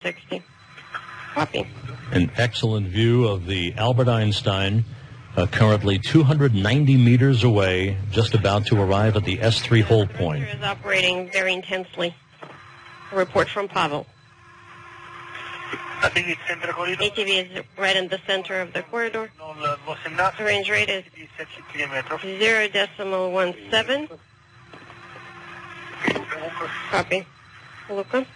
60. Copy. An excellent view of the Albert Einstein, currently 290 meters away, just about to arrive at the S3 hold point. Is operating very intensely. A report from Pavel. ATV is right in the center of the corridor. The range rate is 0.17. Copy. Luca.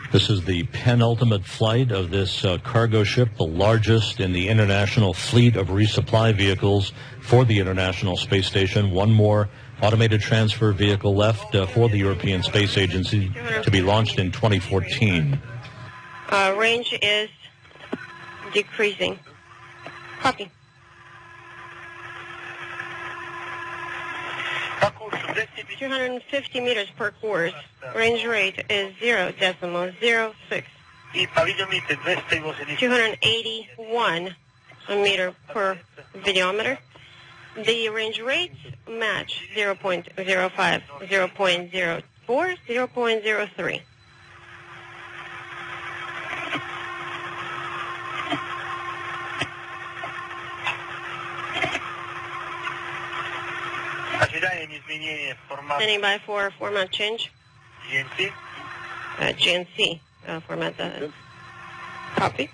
This is the penultimate flight of this cargo ship, the largest in the international fleet of resupply vehicles for the International Space Station. One more automated transfer vehicle left for the European Space Agency to be launched in 2014. Range is decreasing. Copy. - 250 meters per course. Range rate is 0.06. 281 meter per videometer. The range rates match 0.05, 0.04, 0.03. Standing by for format change. GNC. GNC format. Copy.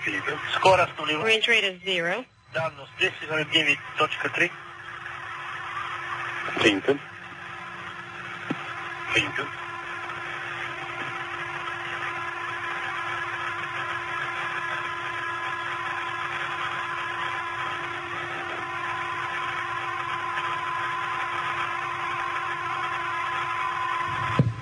Range rate is 0. Dall'anno 10.9.3. Lincoln.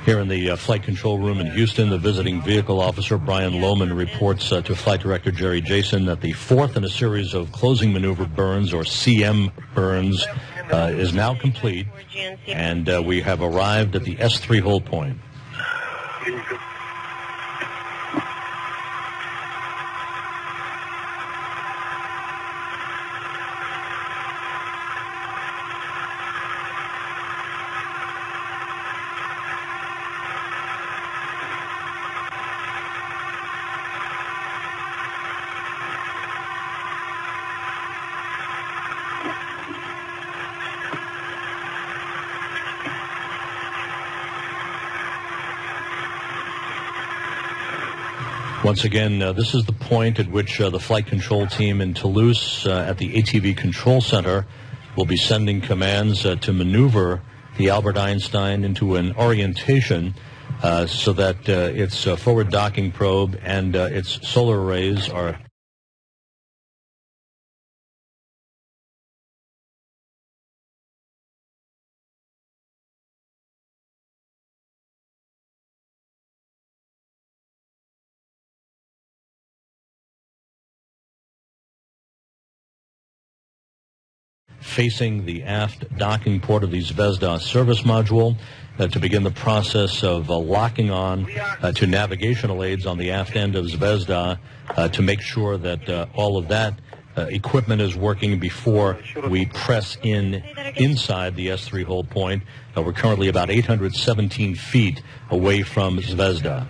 Here in the flight control room in Houston, the visiting vehicle officer, Brian Lohman, reports to Flight Director Jerry Jason that the fourth in a series of closing maneuver burns, or CM burns, is now complete, and we have arrived at the S3 hold point. Once again, this is the point at which the flight control team in Toulouse at the ATV Control Center will be sending commands to maneuver the Albert Einstein into an orientation so that its forward docking probe and its solar arrays are facing the aft docking port of the Zvezda service module to begin the process of locking on to navigational aids on the aft end of Zvezda to make sure that all of that equipment is working before we press inside the S3 hold point. We're currently about 817 feet away from Zvezda.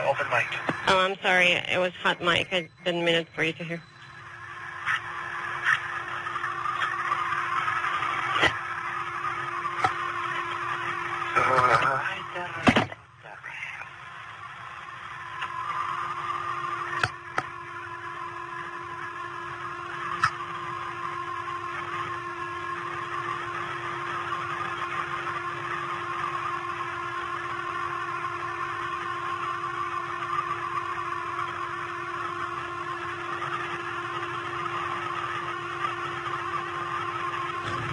Open mic. Oh, I'm sorry. It was hot mic. I didn't mean it for you to hear.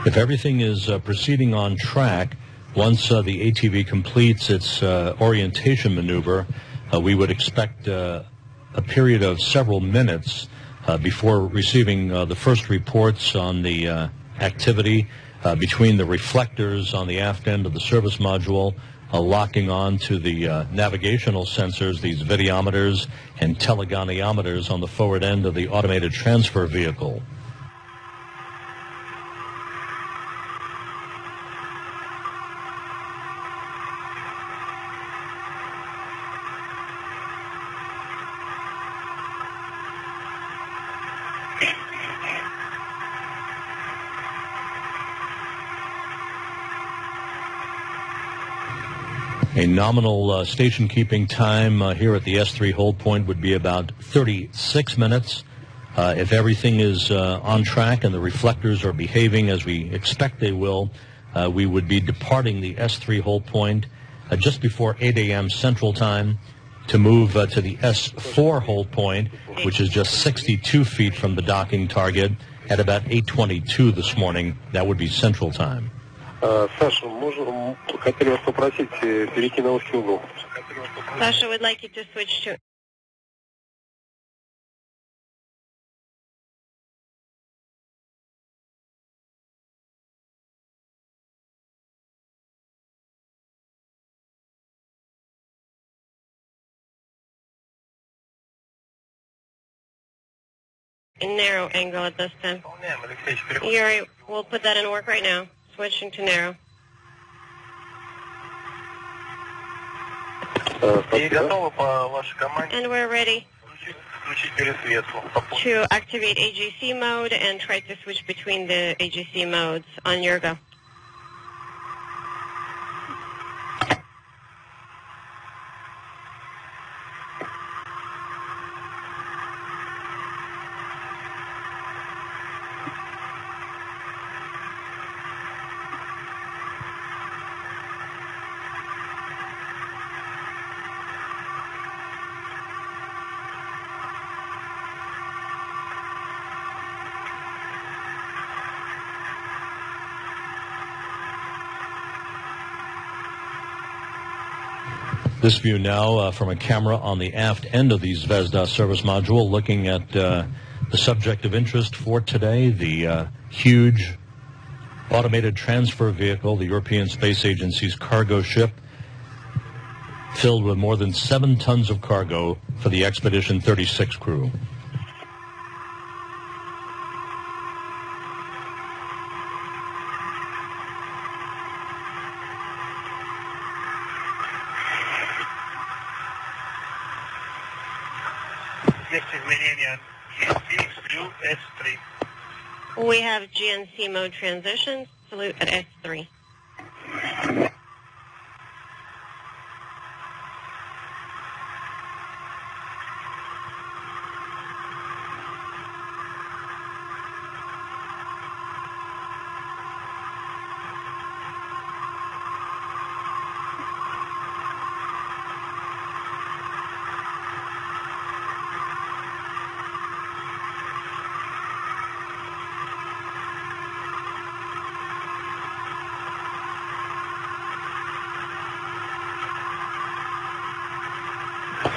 If everything is proceeding on track, Once the ATV completes its orientation maneuver, we would expect a period of several minutes before receiving the first reports on the activity between the reflectors on the aft end of the service module, locking on to the navigational sensors, these videometers and telegoniometers on the forward end of the automated transfer vehicle. A nominal station keeping time here at the S3 hold point would be about 36 minutes. If everything is on track and the reflectors are behaving as we expect they will, we would be departing the S3 hold point just before 8 a.m. Central Time to move to the S4 hold point, which is just 62 feet from the docking target at about 8:22 this morning. That would be Central Time. Саша, хотели вас попросить перейти на узкий угол. Sasha would like you to switch to a narrow angle at this time. Yuri, we'll put that in work right now. Switching to narrow. And we're ready to activate AGC mode and try to switch between the AGC modes on your go. This view now from a camera on the aft end of the Zvezda service module, looking at the subject of interest for today, the huge automated transfer vehicle, the European Space Agency's cargo ship, filled with more than 7 tons of cargo for the Expedition 36 crew. We have GNC mode transition. Salute at S3.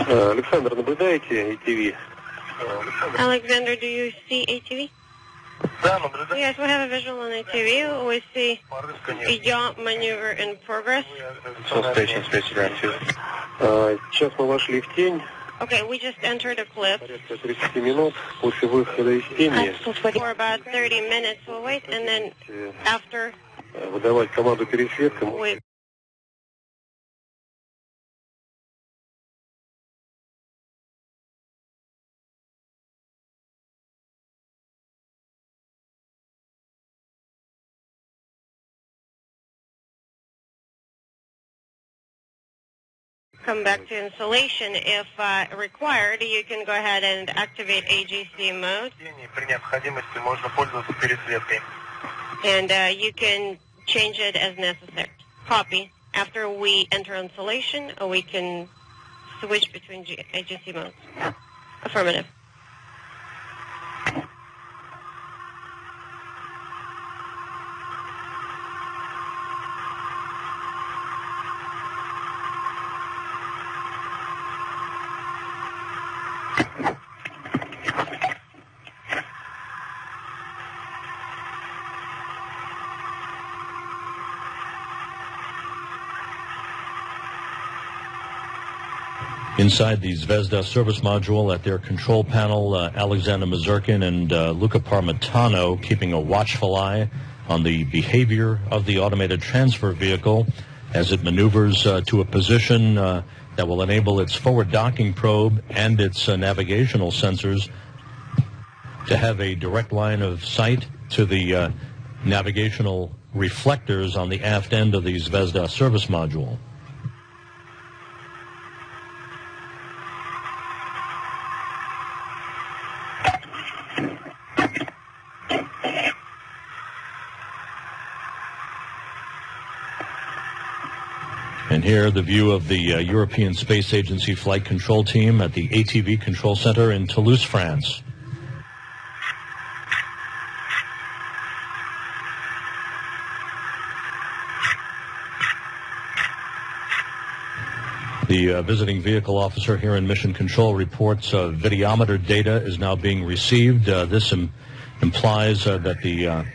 Александр, наблюдаете ATV? Alexander, do you see ATV? Yes, we have a visual on ATV. We see a yaw maneuver in progress. Estación Espacial. Сейчас мы вошли в тень. Okay, we just entered a cliff. Порядка 30 минут после выхода из тени. For about 30 minutes, we'll wait, and then after выдавать команду пересветкам. we come back to installation. If required, you can go ahead and activate AGC mode. And you can change it as necessary. Copy. After we enter installation, we can switch between AGC modes. Affirmative. Inside the Zvezda service module at their control panel, Alexander Mazurkin and Luca Parmitano keeping a watchful eye on the behavior of the automated transfer vehicle as it maneuvers to a position that will enable its forward docking probe and its navigational sensors to have a direct line of sight to the navigational reflectors on the aft end of the Zvezda service module. And here, the view of the European Space Agency Flight Control Team at the ATV Control Center in Toulouse, France. The visiting vehicle officer here in Mission Control reports videometer data is now being received. This implies that the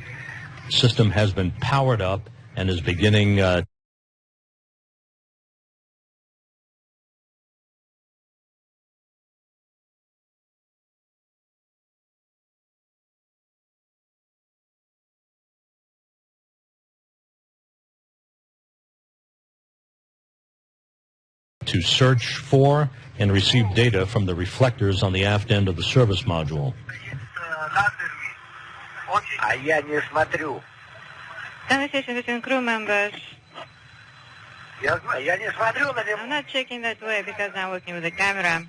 system has been powered up and is beginning to search for and receive data from the reflectors on the aft end of the service module. Conversation between crew members. I'm not checking that way because I'm working with the camera.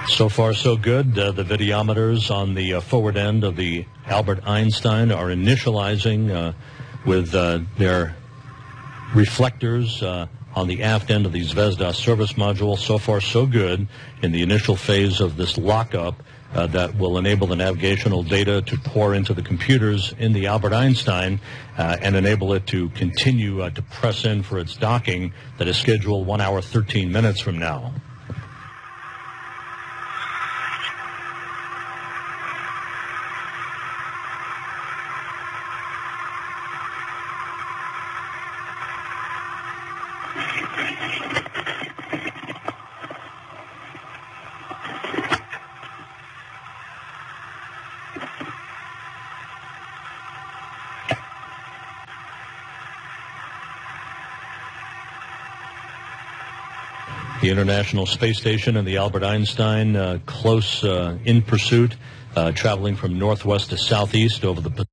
So far, so good. The videometers on the forward end of the Albert Einstein are initializing with their reflectors on the aft end of the Zvezda service module. So far, so good in the initial phase of this lockup that will enable the navigational data to pour into the computers in the Albert Einstein and enable it to continue to press in for its docking that is scheduled 1 hour, 13 minutes from now. The International Space Station and the Albert Einstein close in pursuit, traveling from northwest to southeast over the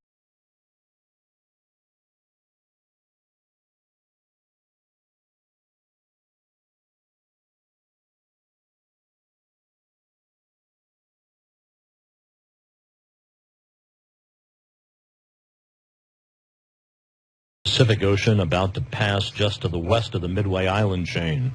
Pacific Ocean, about to pass just to the west of the Midway Island chain.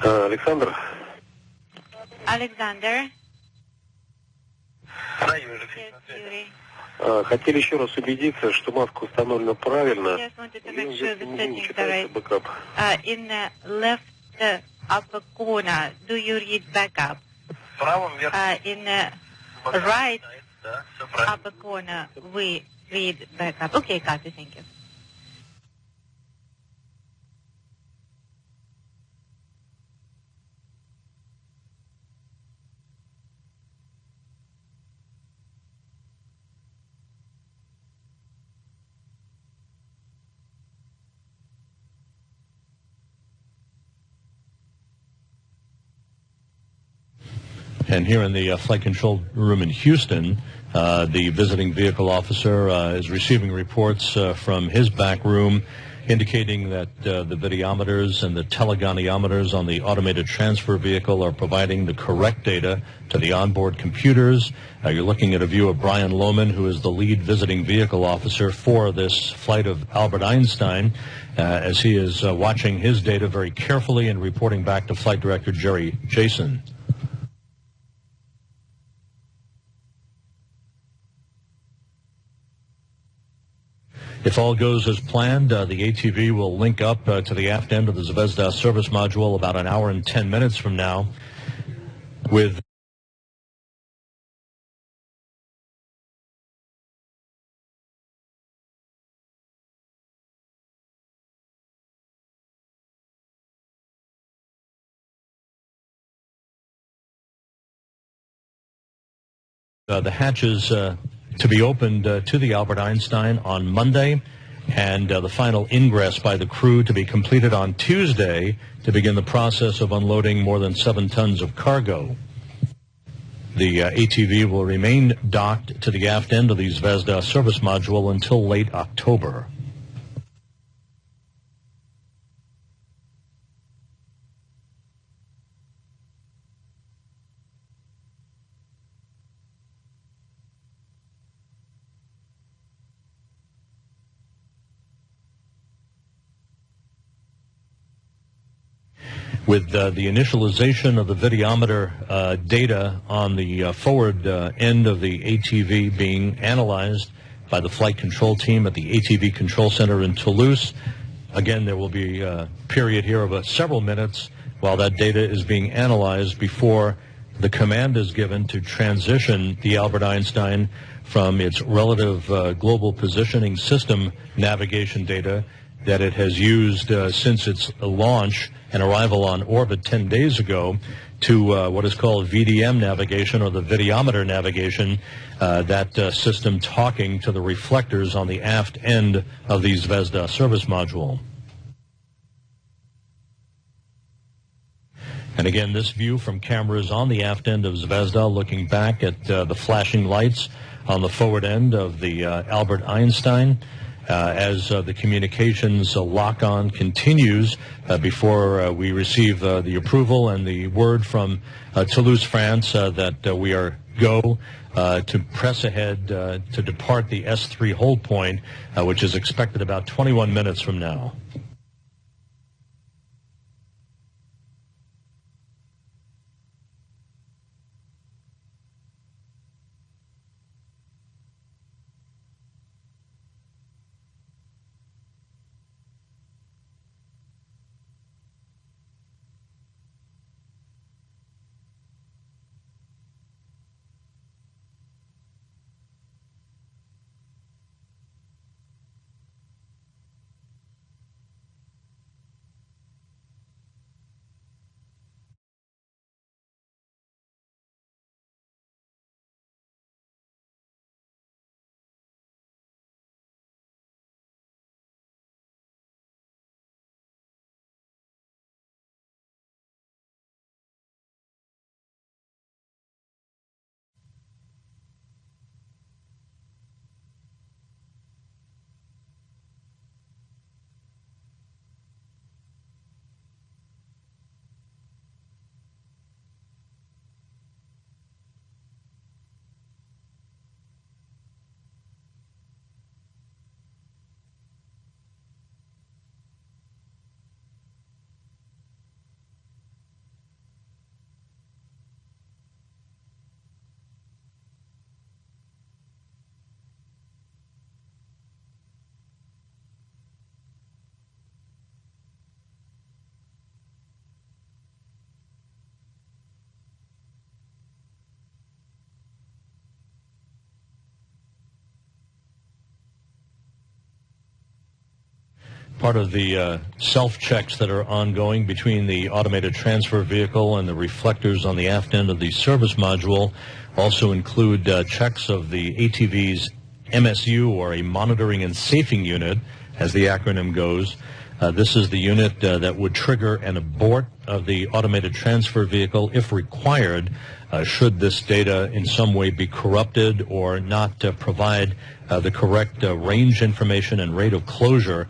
Александр. Alexander. Yes, Yuri. Хотели еще раз убедиться, что маска установлена правильно. Just wanted to make sure the settings are right. In the left upper corner, do you read backup? In the right upper corner, we read backup. Okay, copy. Thank you. And here in the flight control room in Houston, the visiting vehicle officer is receiving reports from his back room indicating that the videometers and the telegoniometers on the automated transfer vehicle are providing the correct data to the onboard computers. You're looking at a view of Brian Lohman, who is the lead visiting vehicle officer for this flight of Albert Einstein, as he is watching his data very carefully and reporting back to Flight Director Jerry Jason. If all goes as planned, the ATV will link up to the aft end of the Zvezda service module about an hour and 10 minutes from now with the hatches to be opened to the Albert Einstein on Monday, and the final ingress by the crew to be completed on Tuesday to begin the process of unloading more than 7 tons of cargo. The ATV will remain docked to the aft end of the Zvezda service module until late October. With the initialization of the videometer data on the forward end of the ATV being analyzed by the flight control team at the ATV Control Center in Toulouse, again, there will be a period here of several minutes while that data is being analyzed before the command is given to transition the Albert Einstein from its relative global positioning system navigation data that it has used since its launch and arrival on orbit 10 days ago to what is called VDM navigation, or the videometer navigation, that system talking to the reflectors on the aft end of the Zvezda service module. And again, this view from cameras on the aft end of Zvezda looking back at the flashing lights on the forward end of the Albert Einstein. As the communications lock-on continues before we receive the approval and the word from Toulouse, France, that we are go to press ahead to depart the S3 hold point, which is expected about 21 minutes from now. part of the self-checks that are ongoing between the automated transfer vehicle and the reflectors on the aft end of the service module also include checks of the ATV's MSU, or a monitoring and safing unit, as the acronym goes. This is the unit that would trigger an abort of the automated transfer vehicle if required, should this data in some way be corrupted or not provide the correct range information and rate of closure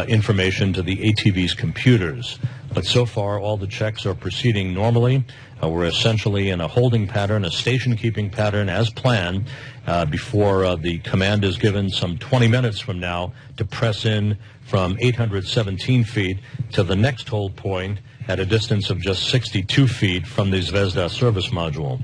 information to the ATV's computers. But so far, all the checks are proceeding normally. We're essentially in a holding pattern, a station-keeping pattern as planned, before the command is given some 20 minutes from now to press in from 817 feet to the next hold point at a distance of just 62 feet from the Zvezda service module.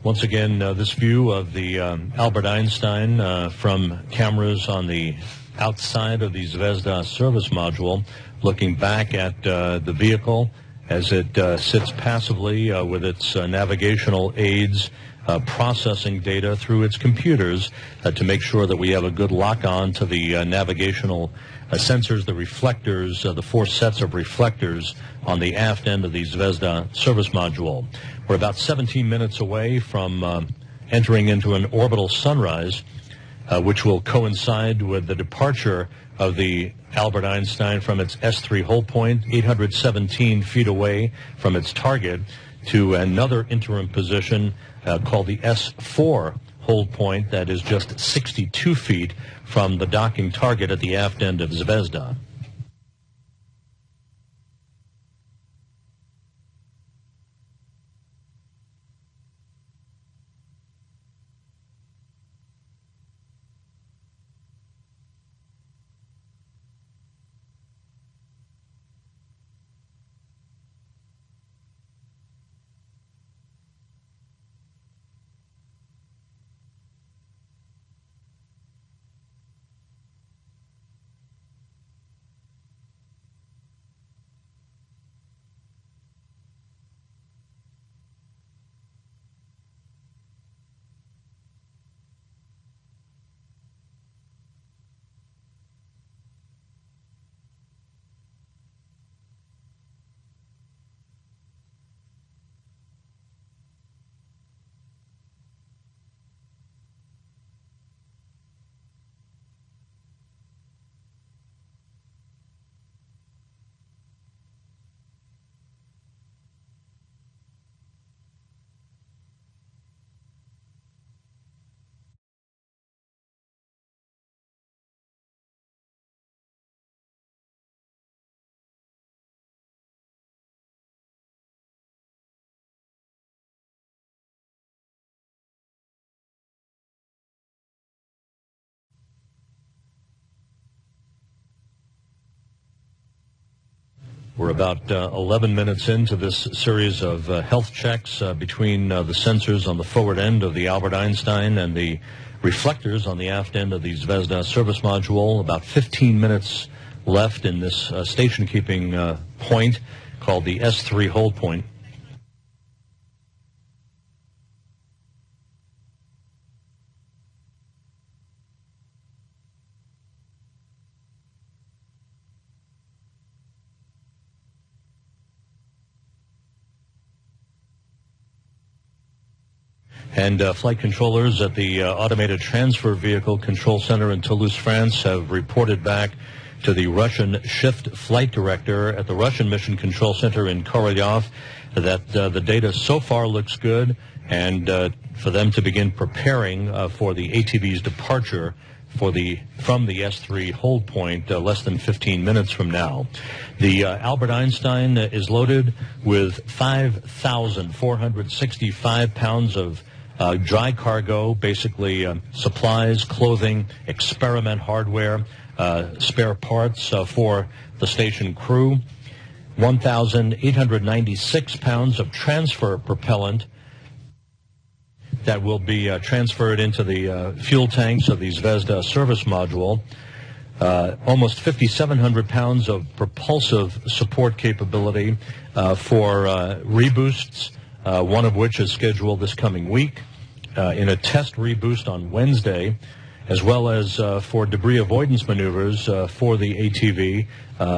Once again, this view of the Albert Einstein from cameras on the outside of the Zvezda service module, looking back at the vehicle as it sits passively with its navigational aids, processing data through its computers to make sure that we have a good lock-on to the navigational sensors, the reflectors, the 4 sets of reflectors on the aft end of the Zvezda service module. We're about 17 minutes away from entering into an orbital sunrise, which will coincide with the departure of the Albert Einstein from its S3 hold point, 817 feet away from its target, to another interim position called the S4 hold point that is just 62 feet from the docking target at the aft end of Zvezda. We're about 11 minutes into this series of health checks between the sensors on the forward end of the Albert Einstein and the reflectors on the aft end of the Zvezda service module. About 15 minutes left in this station-keeping point called the S3 hold point. And flight controllers at the Automated Transfer Vehicle Control Center in Toulouse, France, have reported back to the Russian Shift Flight Director at the Russian Mission Control Center in Korolyov that the data so far looks good, and for them to begin preparing for the ATV's departure from the S3 hold point less than 15 minutes from now. The Albert Einstein is loaded with 5,465 pounds of dry cargo, basically supplies, clothing, experiment hardware, spare parts for the station crew, 1,896 pounds of transfer propellant that will be transferred into the fuel tanks of the Zvezda service module, almost 5,700 pounds of propulsive support capability for reboosts, one of which is scheduled this coming week, in a test reboost on Wednesday, as well as for debris avoidance maneuvers for the ATV,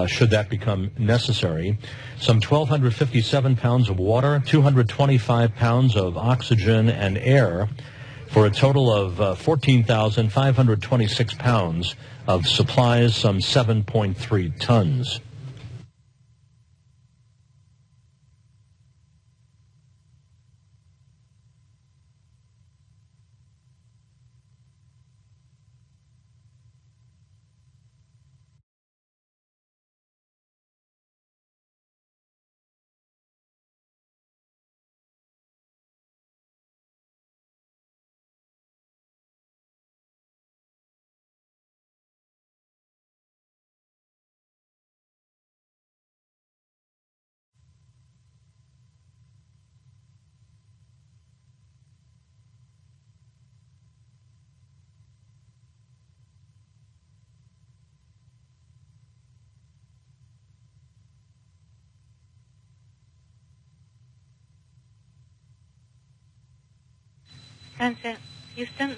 should that become necessary. Some 1,257 pounds of water, 225 pounds of oxygen and air, for a total of 14,526 pounds of supplies, some 7.3 tons. Stanza, Houston.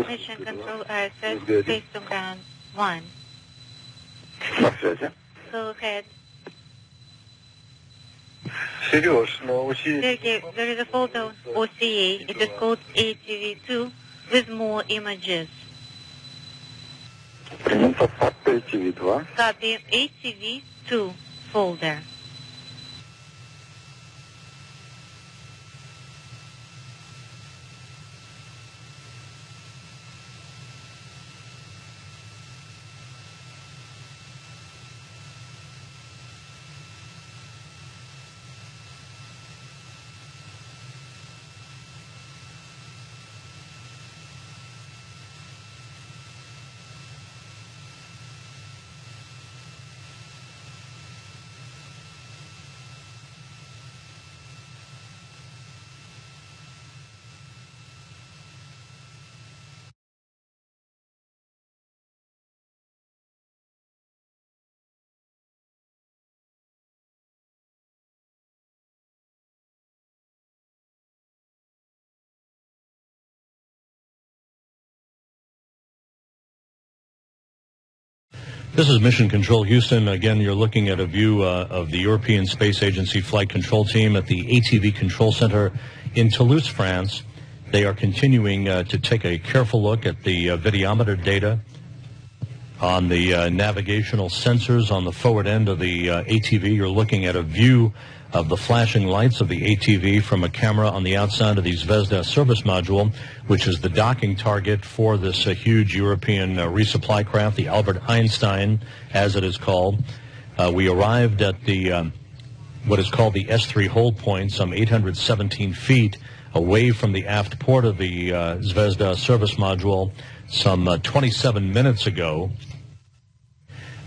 Mission Control ISS, based on ground 1. Go ahead. Сереж, на ОСИ... Sergey, there is a photo of OCA. It is called ATV-2 with more images. Принято ATV-2. Copy ATV-2 folder. This is Mission Control Houston. Again, you're looking at a view of the European Space Agency Flight Control Team at the ATV Control Center in Toulouse, France. They are continuing to take a careful look at the videometer data on the navigational sensors on the forward end of the ATV. You're looking at a view of the flashing lights of the ATV from a camera on the outside of the Zvezda service module, which is the docking target for this huge European resupply craft, the Albert Einstein, as it is called. We arrived at the what is called the S3 hold point, some 817 feet away from the aft port of the Zvezda service module some 27 minutes ago.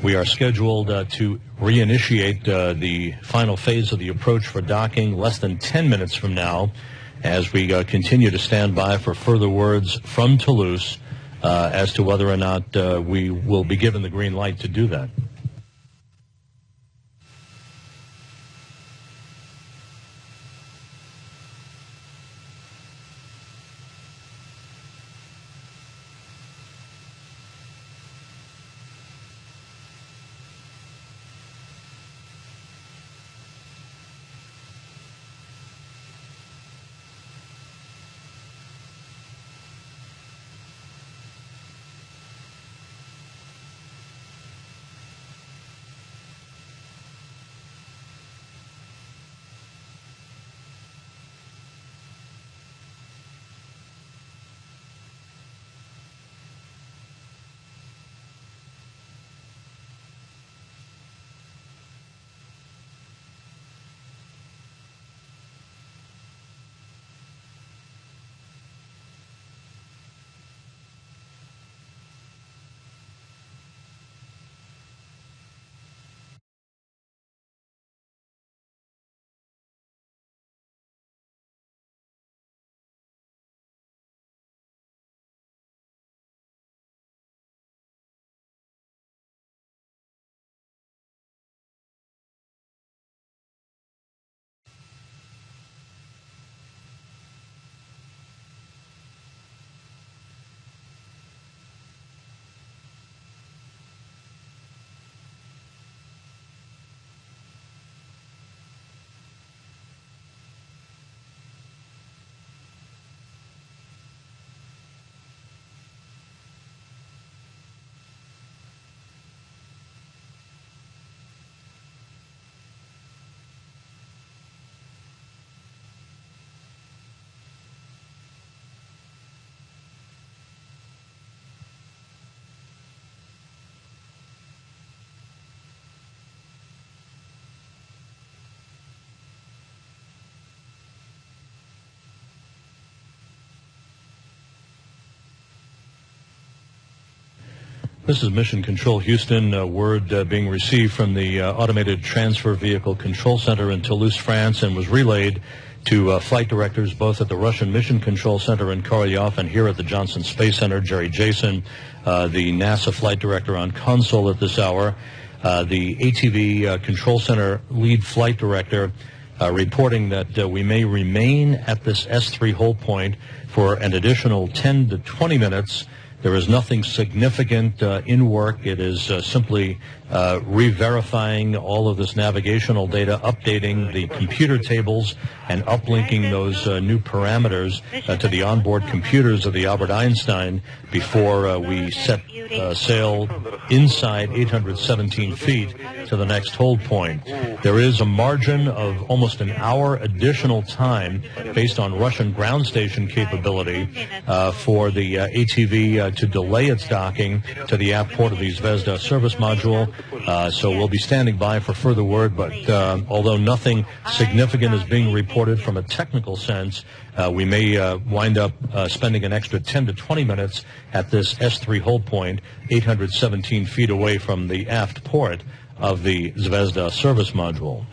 We are scheduled to reinitiate the final phase of the approach for docking less than 10 minutes from now as we continue to stand by for further words from Toulouse as to whether or not we will be given the green light to do that. This is Mission Control Houston, word being received from the Automated Transfer Vehicle Control Center in Toulouse, France, and was relayed to flight directors both at the Russian Mission Control Center in Korolyov and here at the Johnson Space Center. Jerry Jason, the NASA flight director on console at this hour. The ATV Control Center lead flight director reporting that we may remain at this S3 hold point for an additional 10 to 20 minutes. There is nothing significant in work. It is simply re-verifying all of this navigational data, updating the computer tables, and uplinking those new parameters to the onboard computers of the Albert Einstein before we set sail inside 817 feet to the next hold point. There is a margin of almost an hour additional time based on Russian ground station capability for the ATV to delay its docking to the aft port of the Zvezda service module. So we'll be standing by for further word, but although nothing significant is being reported from a technical sense, we may wind up spending an extra 10 to 20 minutes at this S3 hold point, 817 feet away from the aft port of the Zvezda service module.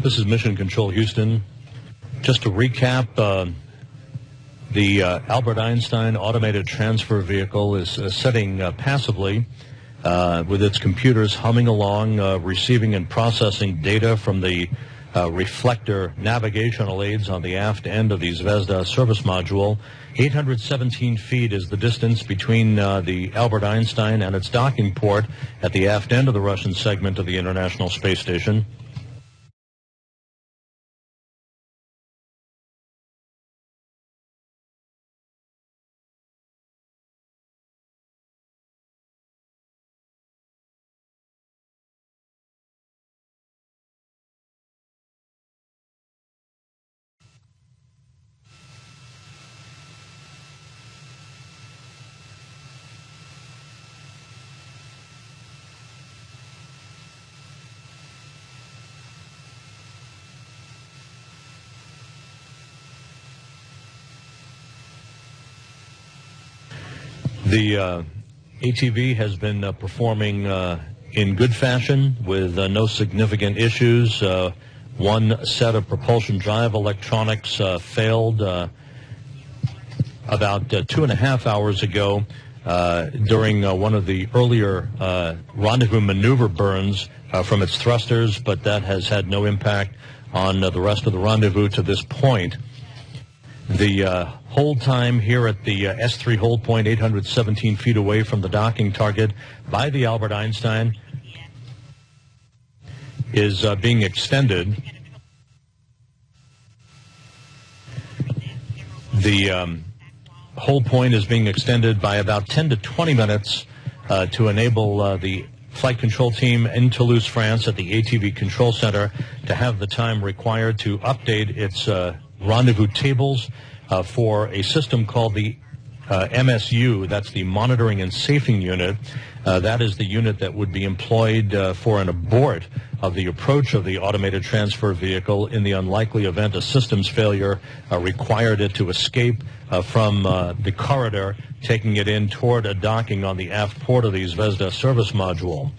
This is Mission Control Houston. Just to recap, the Albert Einstein automated transfer vehicle is sitting passively with its computers humming along, receiving and processing data from the reflector navigational aids on the aft end of the Zvezda service module. 817 feet is the distance between the Albert Einstein and its docking port at the aft end of the Russian segment of the International Space Station. The ATV has been performing in good fashion with no significant issues. One set of propulsion drive electronics failed about 2.5 hours ago during one of the earlier rendezvous maneuver burns from its thrusters, but that has had no impact on the rest of the rendezvous to this point. The hold time here at the S3 hold point, 817 feet away from the docking target by the Albert Einstein, is being extended. The hold point is being extended by about 10 to 20 minutes to enable the flight control team in Toulouse, France, at the ATV Control Center to have the time required to update its rendezvous tables for a system called the MSU, that's the Monitoring and Safing Unit. That is the unit that would be employed for an abort of the approach of the automated transfer vehicle in the unlikely event a systems failure required it to escape from the corridor, taking it in toward a docking on the aft port of the Zvezda service module.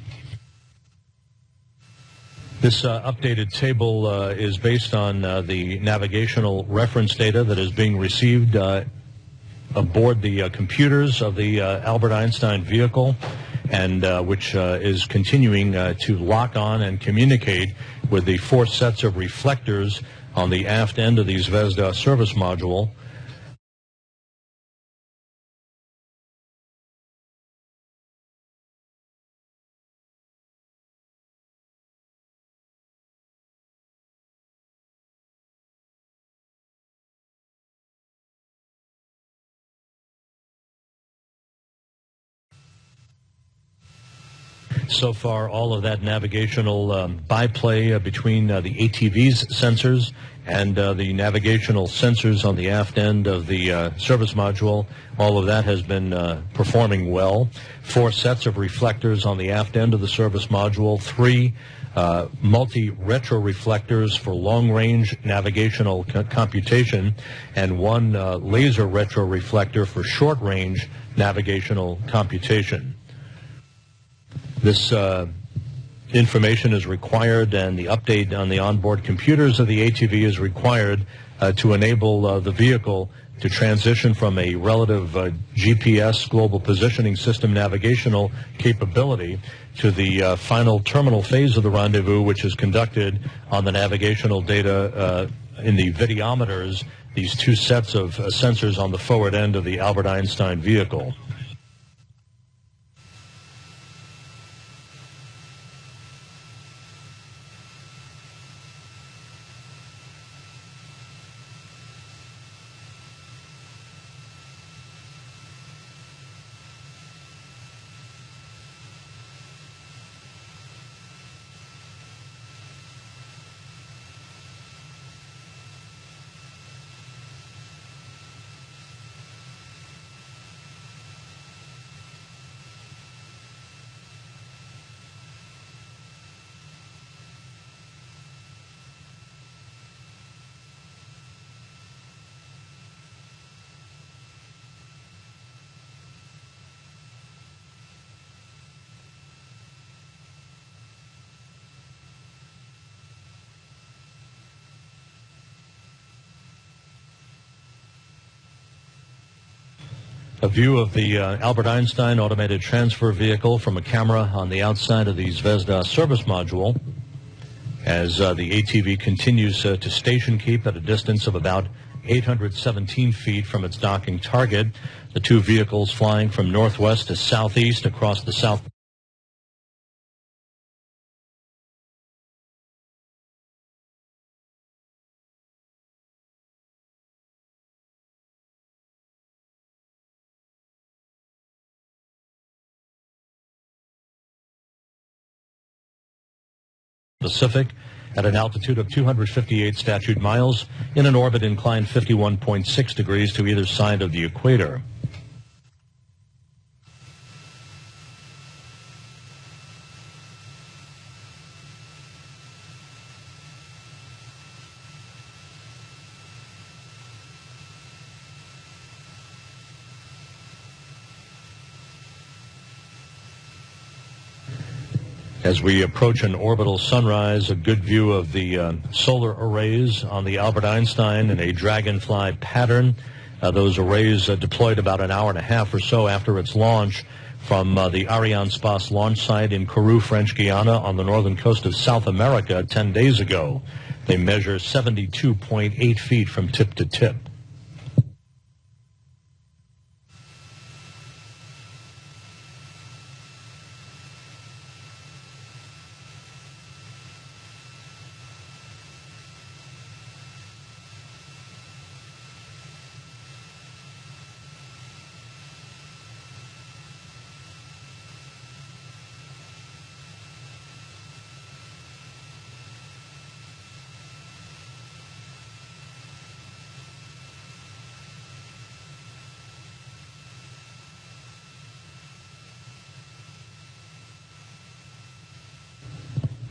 This updated table is based on the navigational reference data that is being received aboard the computers of the Albert Einstein vehicle, and which is continuing to lock on and communicate with the 4 sets of reflectors on the aft end of the Zvezda service module. So far, all of that navigational byplay between the ATV's sensors and the navigational sensors on the aft end of the service module, all of that has been performing well. 4 sets of reflectors on the aft end of the service module, 3 multi-retro reflectors for long-range navigational computation, and 1 laser retro reflector for short-range navigational computation. This information is required, and the update on the onboard computers of the ATV is required to enable the vehicle to transition from a relative GPS global positioning system navigational capability to the final terminal phase of the rendezvous, which is conducted on the navigational data in the videometers, these 2 sets of sensors on the forward end of the Albert Einstein vehicle. A view of the Albert Einstein automated transfer vehicle from a camera on the outside of the Zvezda service module as the ATV continues to station keep at a distance of about 817 feet from its docking target. The 2 vehicles flying from northwest to southeast across the South Pacific at an altitude of 258 statute miles in an orbit inclined 51.6 degrees to either side of the equator. As we approach an orbital sunrise, a good view of the solar arrays on the Albert Einstein in a dragonfly pattern. Those arrays deployed about an hour and a half or so after its launch from the Arianespace launch site in Kourou, French Guiana on the northern coast of South America 10 days ago. They measure 72.8 feet from tip to tip.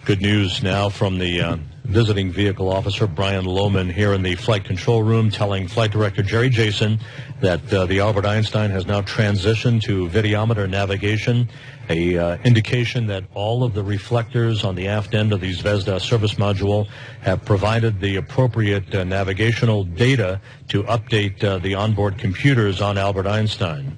Good news now from the visiting vehicle officer, Brian Lohman, here in the flight control room, telling Flight Director Jerry Jason that the Albert Einstein has now transitioned to videometer navigation, a indication that all of the reflectors on the aft end of the Zvezda service module have provided the appropriate navigational data to update the onboard computers on Albert Einstein.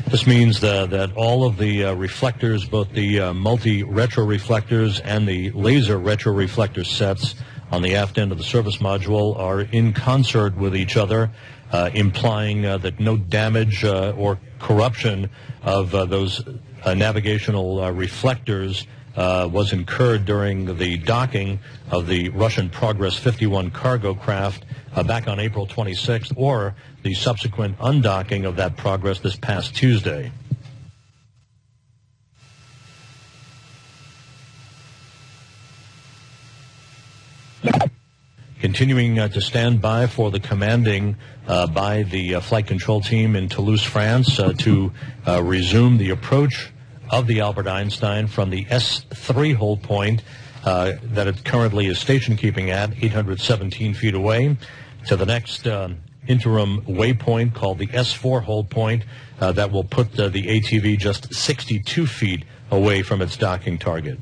This means that all of the reflectors, both the multi-retroreflectors and the laser retroreflector sets on the aft end of the service module are in concert with each other, implying that no damage or corruption of those navigational reflectors was incurred during the docking of the Russian Progress 51 cargo craft back on April 26th, or the subsequent undocking of that Progress this past Tuesday. Continuing to stand by for the commanding by the flight control team in Toulouse, France, to resume the approach of the Albert Einstein from the S3 hold point that it currently is station keeping at 817 feet away to the next interim waypoint called the S4 hold point that will put the ATV just 62 feet away from its docking target.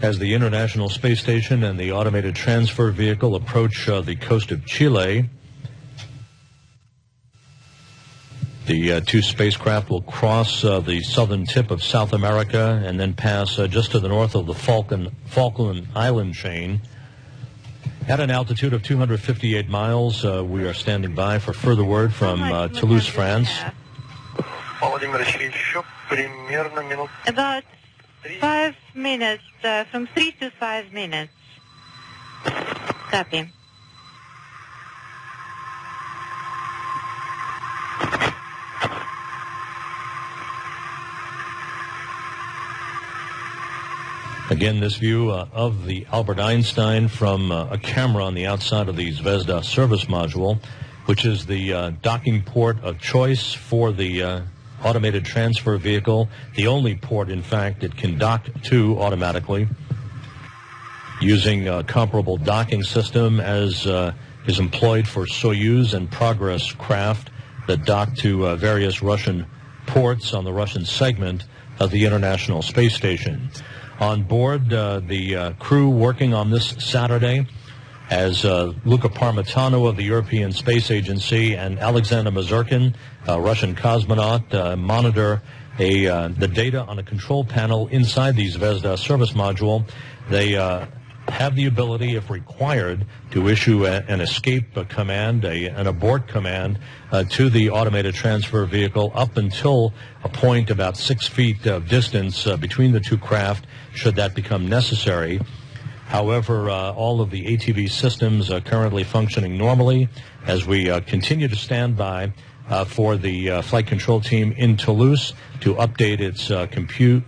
As the International Space Station and the automated transfer vehicle approach the coast of Chile, the two spacecraft will cross the southern tip of South America and then pass just to the north of the Falkland Island chain. At an altitude of 258 miles, we are standing by for further word from Toulouse, France. About 5 minutes, from 3 to 5 minutes. Copy. Again, this view of the Albert Einstein from a camera on the outside of the Zvezda service module, which is the docking port of choice for the automated transfer vehicle, the only port, in fact, it can dock to automatically using a comparable docking system as is employed for Soyuz and Progress craft that dock to various Russian ports on the Russian segment of the International Space Station. On board, the crew working on this Saturday as Luca Parmitano of the European Space Agency and Alexander Mazurkin, a Russian cosmonaut, monitor the data on a control panel inside the Zvezda service module. They have the ability, if required, to issue an escape command, an abort command to the automated transfer vehicle up until a point about 6 feet of distance between the two craft, should that become necessary. However, all of the ATV systems are currently functioning normally as we continue to stand by for the flight control team in Toulouse to update its compute.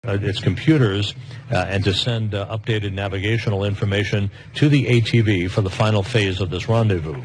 Its computers and to send updated navigational information to the ATV for the final phase of this rendezvous.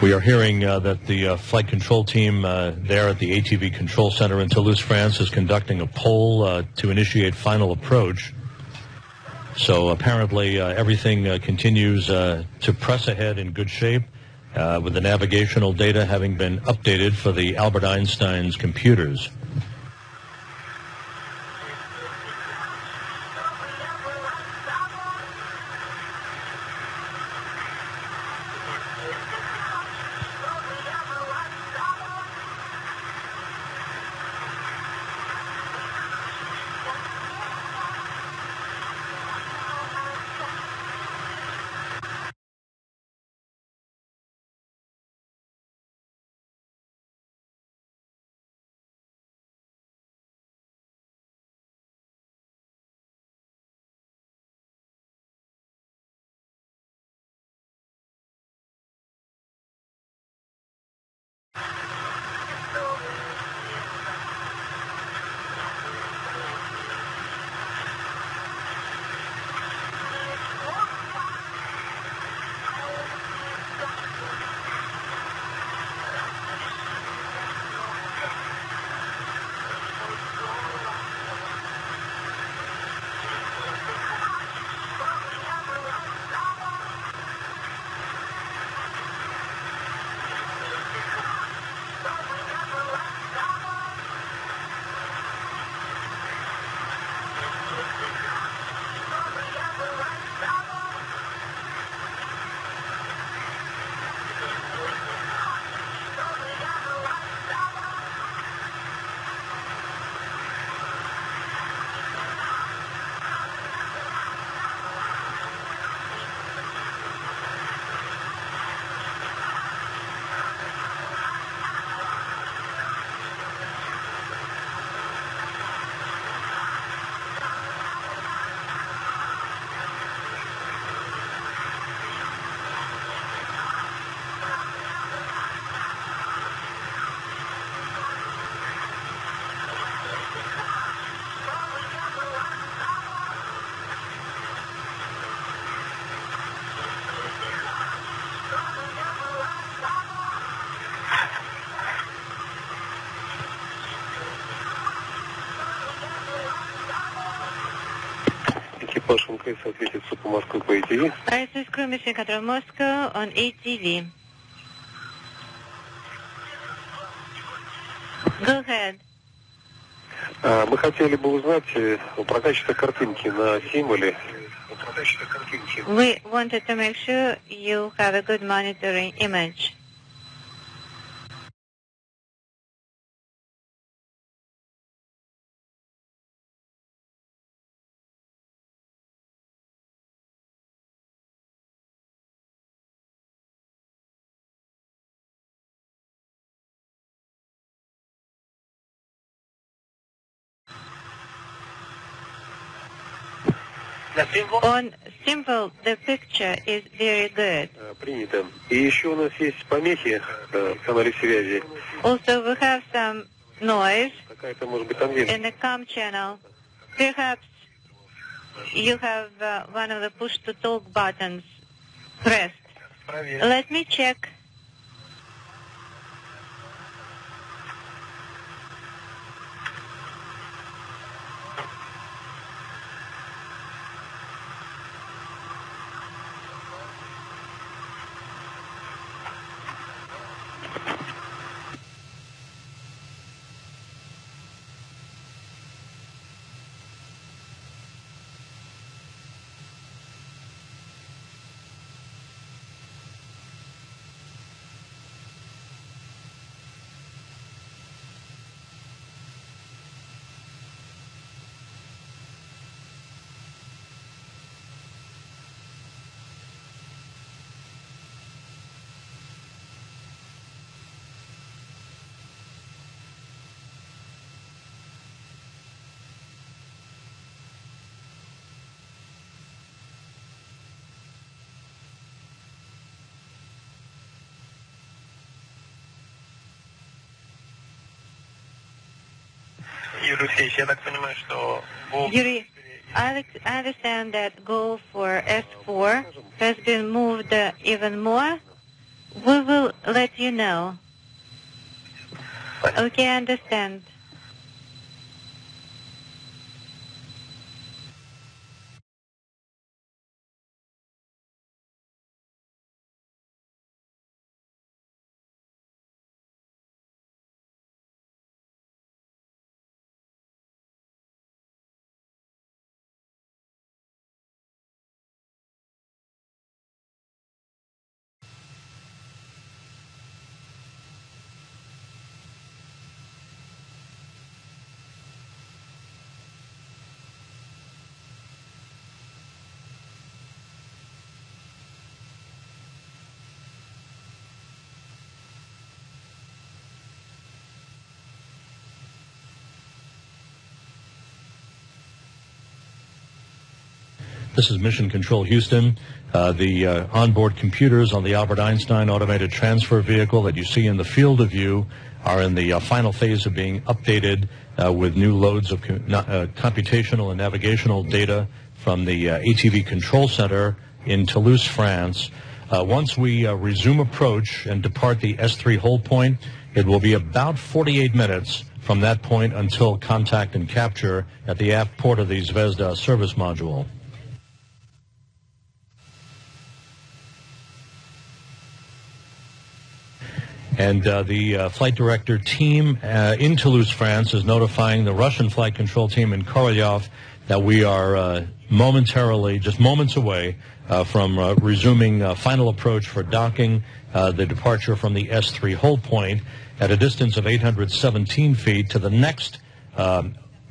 We are hearing that the flight control team there at the ATV Control Center in Toulouse, France, is conducting a poll to initiate final approach. So apparently everything continues to press ahead in good shape, with the navigational data having been updated for the Albert Einstein's computers. соответствует по Москве по ATV. This is crew mission control Moscow on ATV. Go ahead. Мы хотели бы узнать про качество картинки на символе. We wanted to make sure you have a good monitoring image. On symbol, the picture is very good. Принято. И еще у нас есть помехи в канале связи. Also, we have some noise Какая-то, может быть, там есть. in the COM channel. Perhaps you have one of the push-to-talk buttons pressed. Let me check. Юрий Алексеевич, я так понимаю, что... Yuri, I understand that goal for S4 has been moved even more. We will let you know. Okay, I understand. This is Mission Control Houston. The onboard computers on the Albert Einstein automated transfer vehicle that you see in the field of view are in the final phase of being updated with new loads of computational and navigational data from the ATV Control Center in Toulouse, France. Once we resume approach and depart the S3 hold point, it will be about 48 minutes from that point until contact and capture at the aft port of the Zvezda service module. And the flight director team in Toulouse, France, is notifying the Russian flight control team in Korolyov that we are momentarily, just moments away from resuming final approach for docking the departure from the S3 hold point at a distance of 817 feet to the next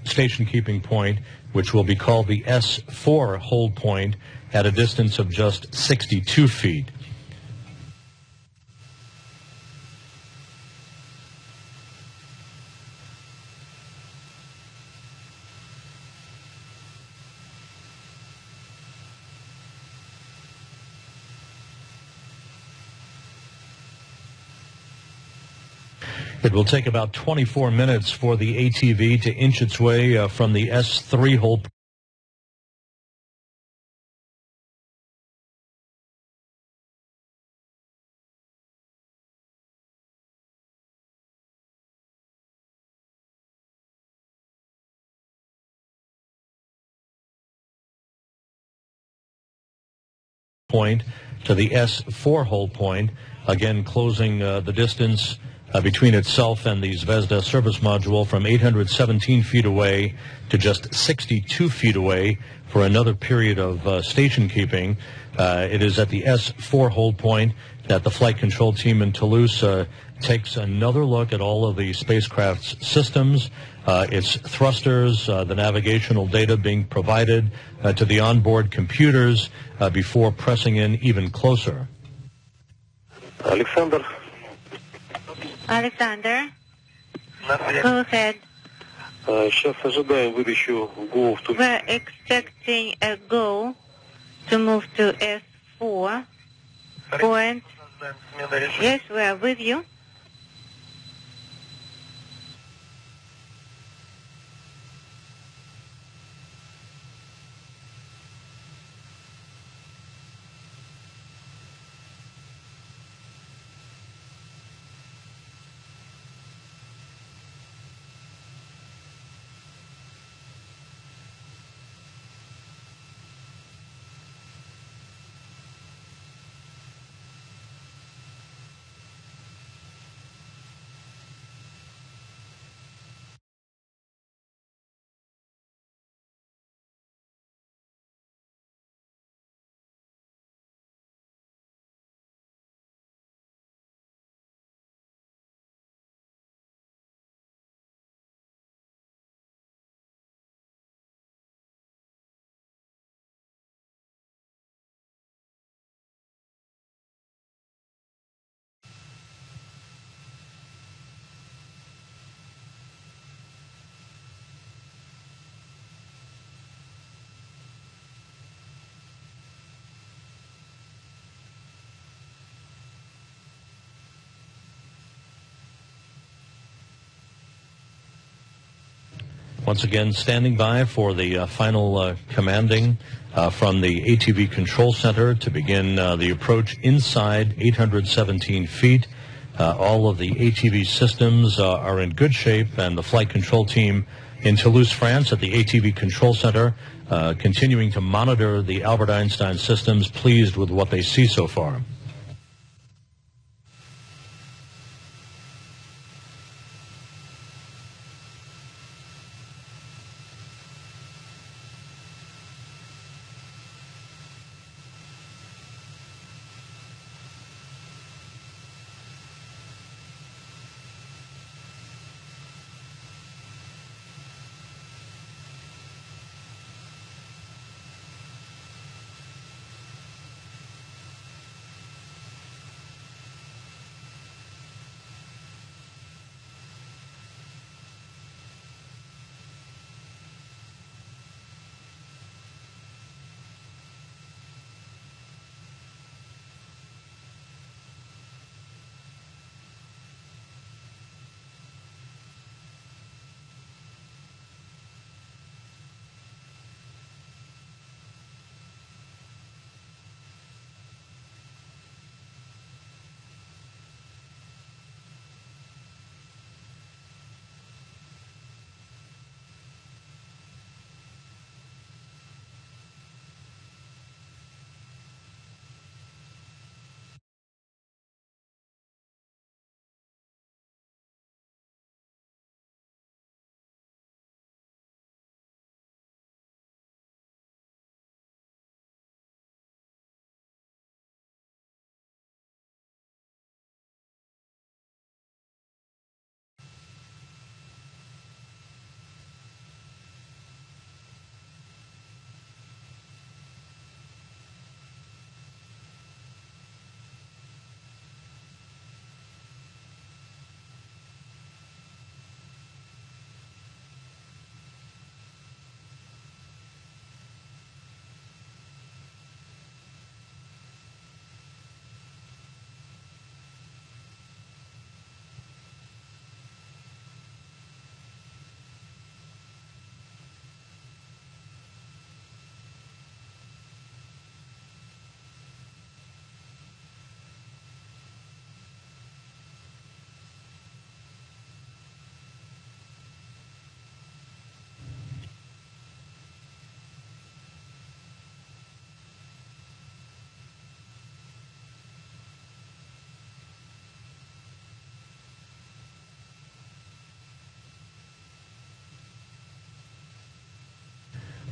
station keeping point, which will be called the S4 hold point at a distance of just 62 feet. It will take about 24 minutes for the ATV to inch its way from the S3 hold point to the S4 hold point, again closing the distance between itself and the Zvezda service module from 817 feet away to just 62 feet away for another period of station keeping. It is at the S4 hold point that the flight control team in Toulouse takes another look at all of the spacecraft's systems, its thrusters, the navigational data being provided to the onboard computers before pressing in even closer. Alexander. Alexander, go ahead. Сейчас ожидаем выдачу ГО в Туле. We're expecting a go to move to S4 point. Yes, we are with you. Once again, standing by for the final commanding from the ATV control center to begin the approach inside 817 feet. All of the ATV systems are in good shape, and the flight control team in Toulouse, France, at the ATV control center, continuing to monitor the Albert Einstein systems, pleased with what they see so far.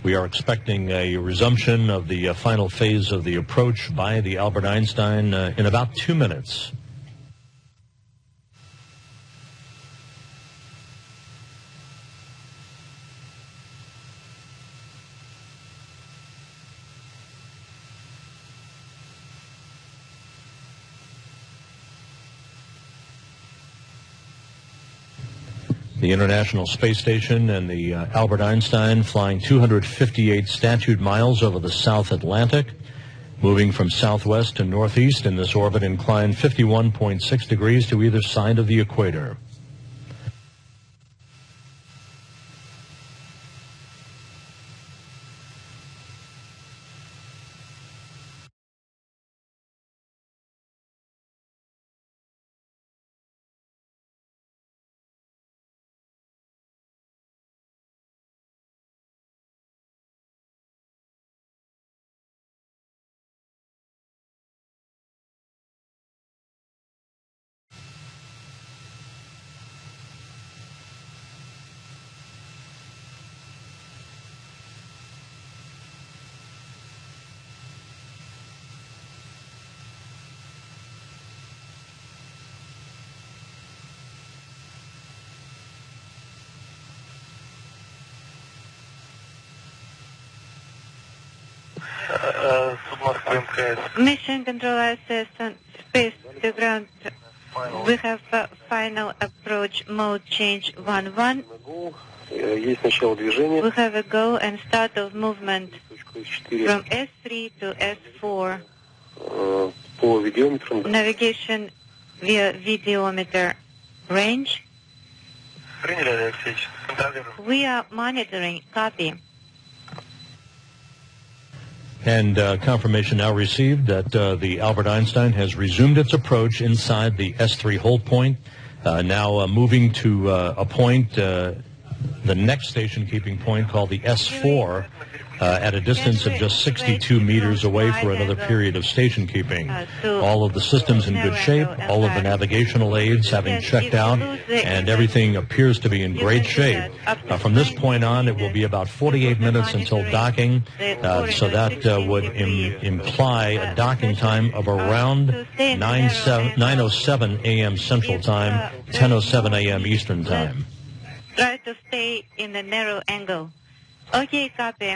We are expecting a resumption of the final phase of the approach by the Albert Einstein in about 2 minutes. The International Space Station and the Albert Einstein flying 258 statute miles over the South Atlantic, moving from southwest to northeast in this orbit inclined 51.6 degrees to either side of the equator. Mission Control ISS on space to ground. We have final approach mode change 1-1. We have a go and start of movement from S3 to S4. Navigation via videometer range. We are monitoring. Copy. And confirmation now received that the Albert Einstein has resumed its approach inside the S3 hold point, now moving to a point, the next station-keeping point called the S4, at a distance of just 62 meters away for another period of station-keeping. All of the systems in good shape, all of the navigational aids having checked out, and everything appears to be in great shape. From this point on, it will be about 48 minutes until docking, so that would imply a docking time of around 9:07 a.m. Central Time, 10:07 a.m. Eastern Time. Try to stay in the narrow angle. Okay, copy.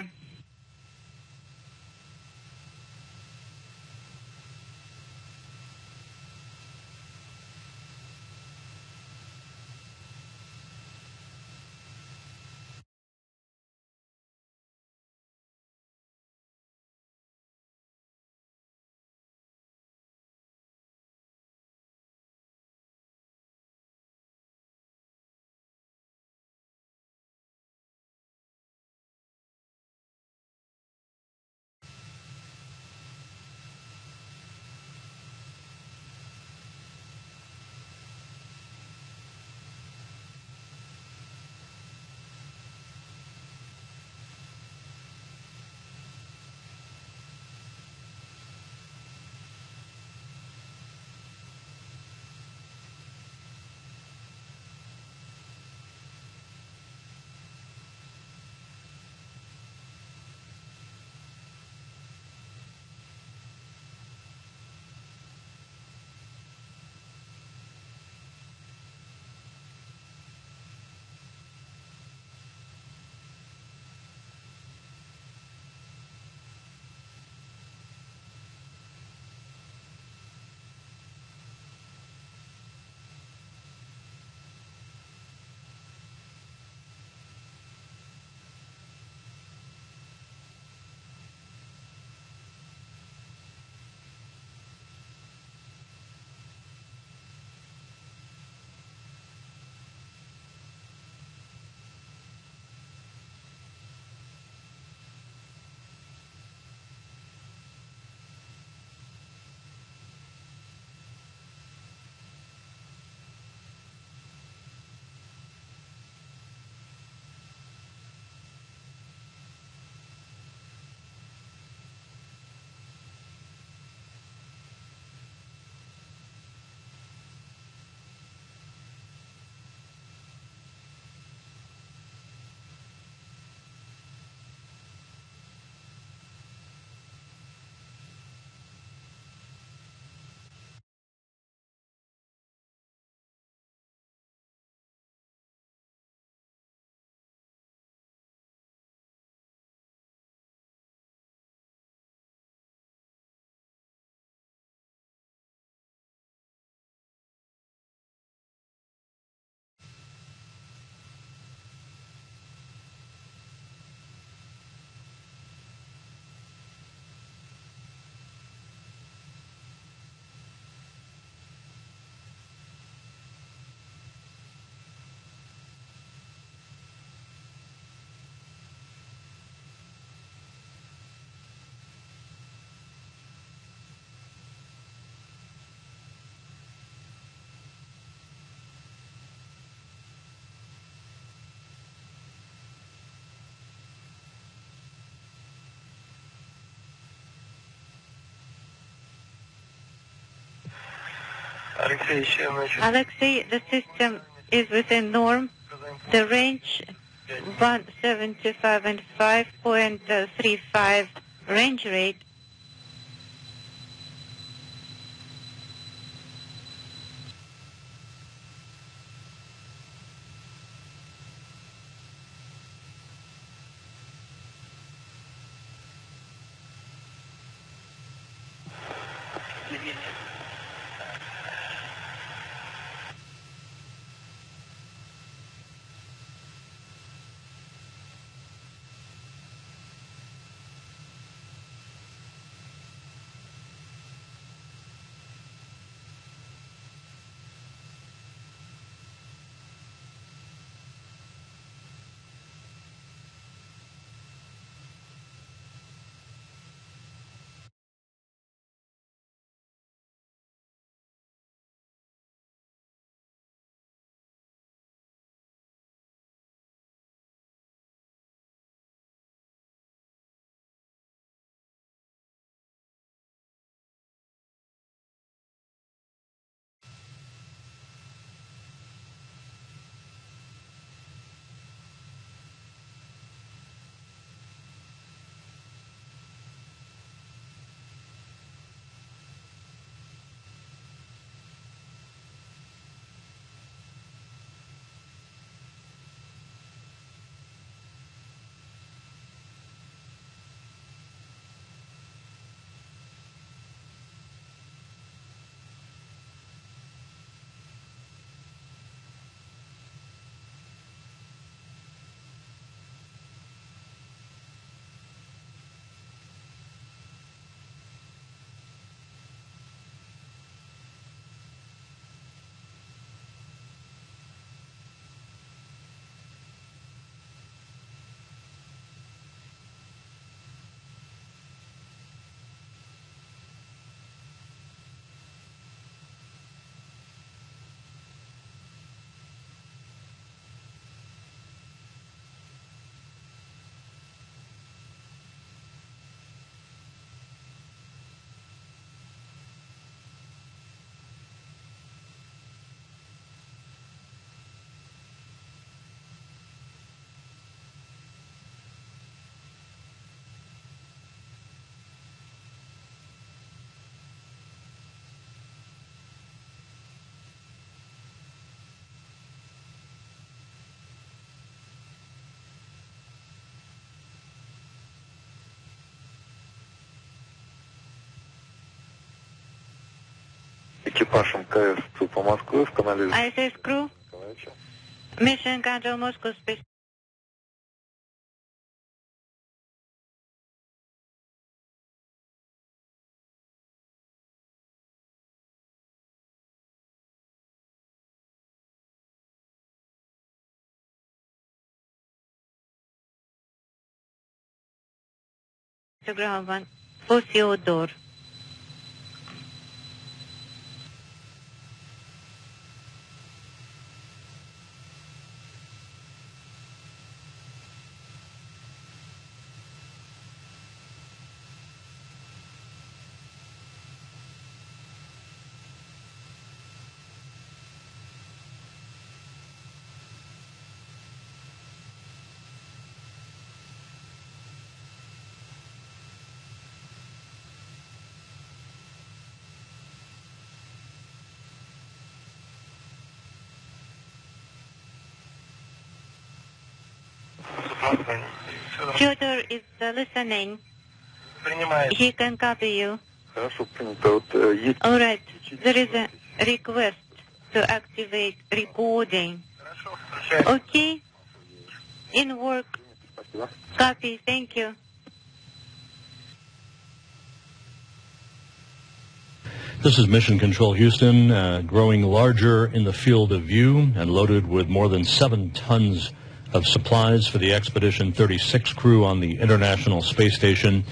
Alexei, the system is within norm. The range 175 and 5.35 range rate. Экипаж МКС по Москве в канале... ISS crew, Mission Control Moscow Space. To ground one, for Theodore. Fyodor is listening. He can copy you. Хорошо, принято. Вот, All right. There is a request to activate recording. Okay. In work. Copy. Thank you. This is Mission Control Houston, growing larger in the field of view and loaded with more than 7 tons of supplies for the Expedition 36 crew on the International Space Station.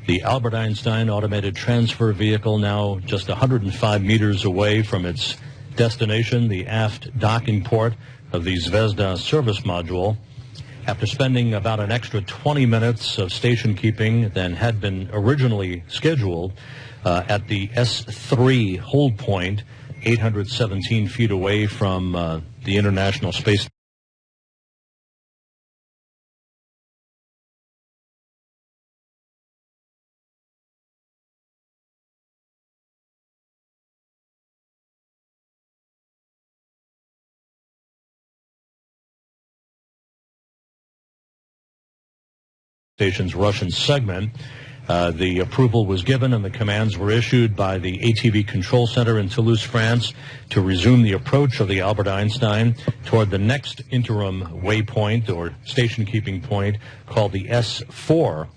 The Albert Einstein automated transfer vehicle now just 105 meters away from its destination, the aft docking port of the Zvezda service module. After spending about an extra 20 minutes of station keeping than had been originally scheduled at the S3 hold point, 817 feet away from the International Space Station's Russian segment. The approval was given and the commands were issued by the ATV Control Center in Toulouse, France, to resume the approach of the Albert Einstein toward the next interim waypoint or station-keeping point called the S4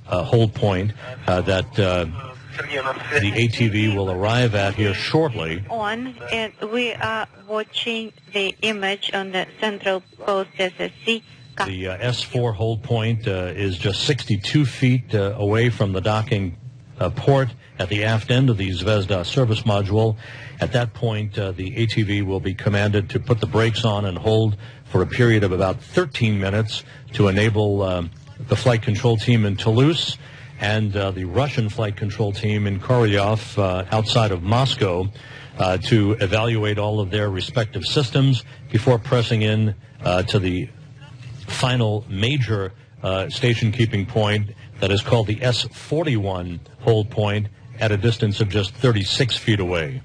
hold point that the ATV will arrive at here shortly. And we are watching the image on the central post SSC. The S4 hold point is just 62 feet away from the docking port at the aft end of the Zvezda service module. At that point, the ATV will be commanded to put the brakes on and hold for a period of about 13 minutes to enable the flight control team in Toulouse and the Russian flight control team in Korolyov outside of Moscow to evaluate all of their respective systems before pressing in to the final major station-keeping point that is called the S41 hold point at a distance of just 36 feet away.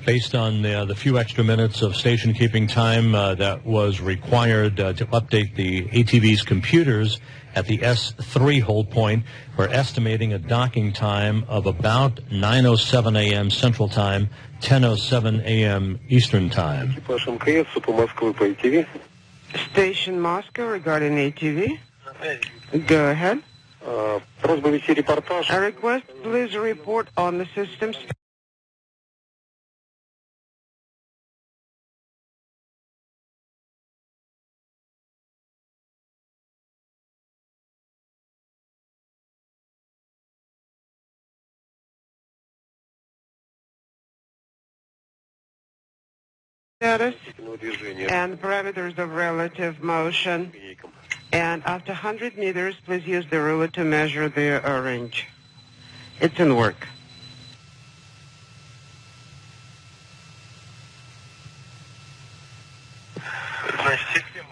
Based on the few extra minutes of station-keeping time that was required to update the ATV's computers at the S3 hold point, we're estimating a docking time of about 9:07 a.m. Central Time, 10:07 a.m. Eastern Time. Station Moscow regarding ATV. Go ahead. A request, please report on the system. Status and parameters of relative motion. And after 100 meters, please use the ruler to measure the range. It's in work.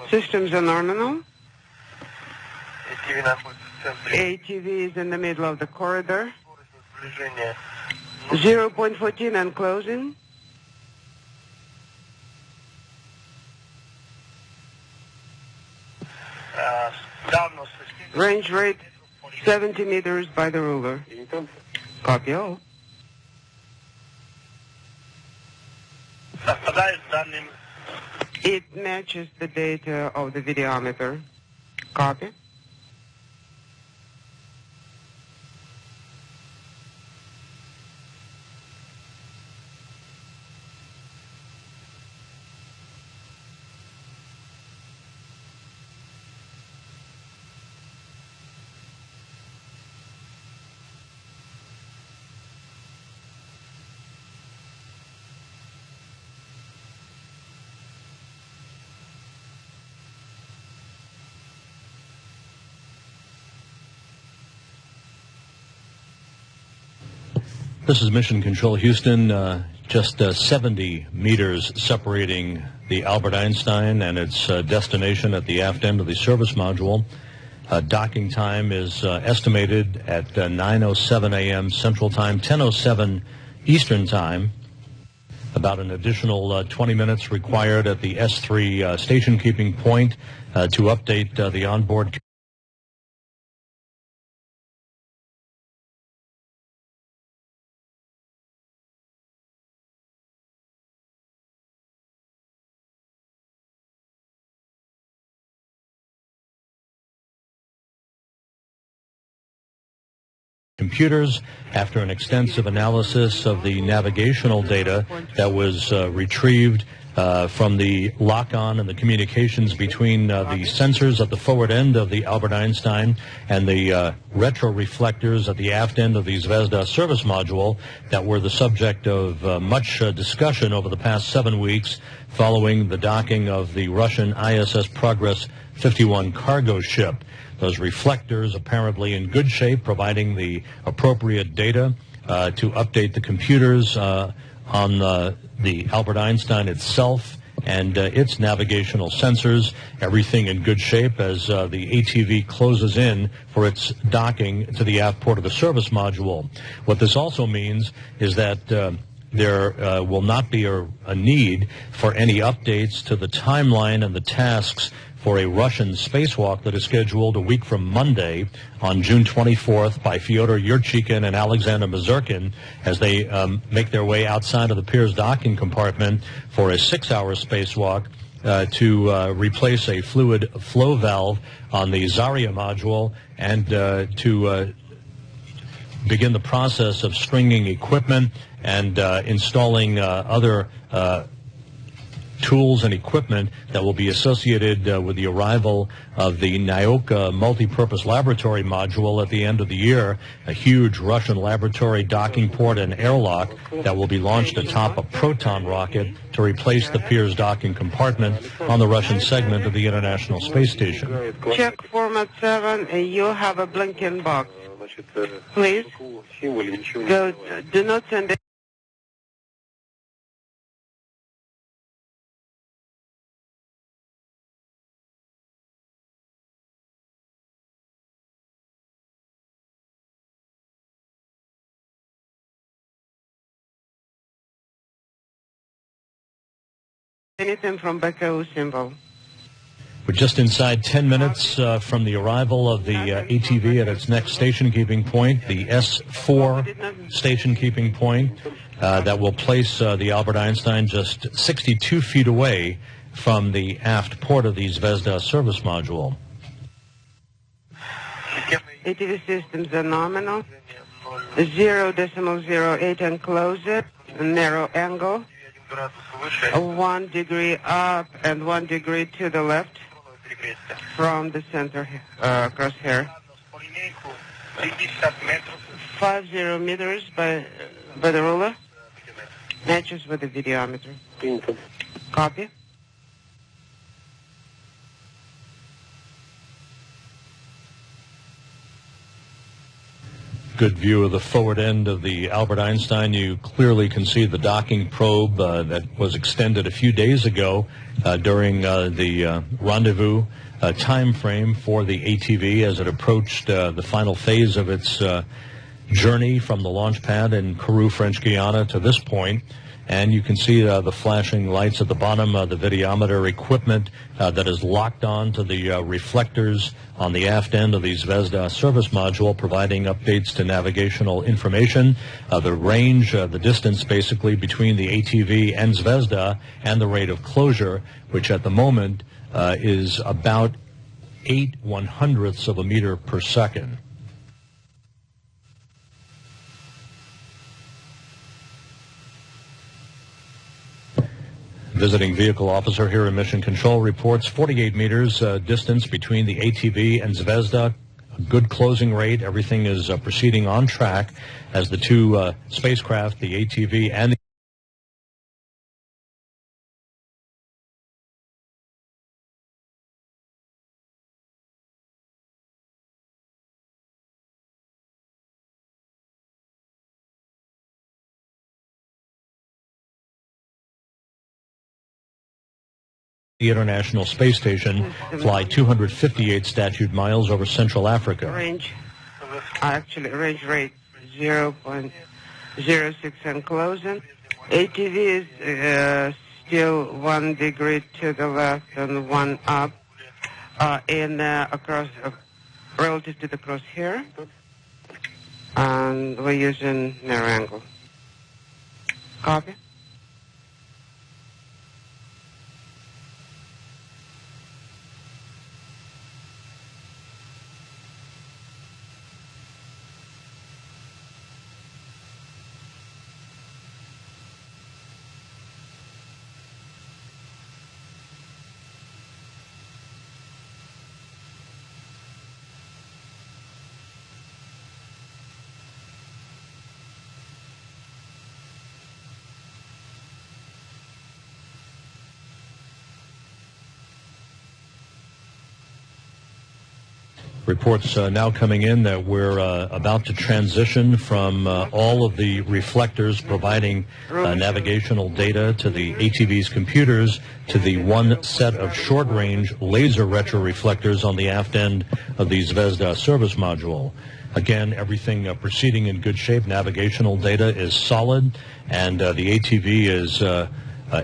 Systems are nominal. ATV is in the middle of the corridor. 0.14 and closing. Range rate 70 meters by the ruler. Copy all. It matches the data of the videometer. Copy. This is Mission Control Houston, just 70 meters separating the Albert Einstein and its destination at the aft end of the service module. Docking time is estimated at 9:07 a.m. Central Time, 10:07 Eastern Time. About an additional 20 minutes required at the S3 station keeping point to update the onboard computers. After an extensive analysis of the navigational data that was retrieved from the lock-on and the communications between the sensors at the forward end of the Albert Einstein and the retro-reflectors at the aft end of the Zvezda service module that were the subject of much discussion over the past 7 weeks following the docking of the Russian ISS Progress 51 cargo ship. Those reflectors apparently in good shape, providing the appropriate data to update the computers on the Albert Einstein itself and its navigational sensors. Everything in good shape as the ATV closes in for its docking to the aft port of the service module. What this also means is that there will not be a need for any updates to the timeline and the tasks for a Russian spacewalk that is scheduled a week from Monday on June 24th by Fyodor Yurchikhin and Alexander Mazurkin as they make their way outside of the Pirs docking compartment for a 6-hour spacewalk to replace a fluid flow valve on the Zarya module and to begin the process of stringing equipment and installing other tools and equipment that will be associated with the arrival of the Nyoka multipurpose laboratory module at the end of the year, a huge Russian laboratory docking port and airlock that will be launched atop a Proton rocket to replace the Pirs docking compartment on the Russian segment of the International Space Station. Check format 7, and you have a blinking box. Please go. Do not send anything from Baku symbol. We're just inside 10 minutes from the arrival of the ATV at its next station-keeping point, the S4 station-keeping point, that will place the Albert Einstein just 62 feet away from the aft port of the Zvezda service module. ATV systems are nominal. 0.08 and close it. Narrow angle. 1 degree up and 1 degree to the left from the center crosshair. 50 meters by the ruler. Matches with the videometer. Copy. Good view of the forward end of the Albert Einstein. You clearly can see the docking probe that was extended a few days ago during the rendezvous time frame for the ATV as it approached the final phase of its journey from the launch pad in Kourou, French Guiana to this point. And you can see the flashing lights at the bottom of the videometer equipment that is locked on to the reflectors on the aft end of the Zvezda service module, providing updates to navigational information, the range, the distance basically between the ATV and Zvezda, and the rate of closure, which at the moment is about 8/100ths of a meter per second. Visiting vehicle officer here in Mission Control reports 48 meters distance between the ATV and Zvezda. A good closing rate. Everything is proceeding on track as the two spacecraft, the ATV and the International Space Station fly 258 statute miles over Central Africa. Range rate 0.06 and closing. ATV is still 1 degree to the left and 1 up across relative to the crosshair, and we're using narrow angle. Copy. Reports now coming in that we're about to transition from all of the reflectors providing navigational data to the ATV's computers to the one set of short-range laser retroreflectors on the aft end of the Zvezda service module. Again, everything proceeding in good shape. Navigational data is solid, and the ATV is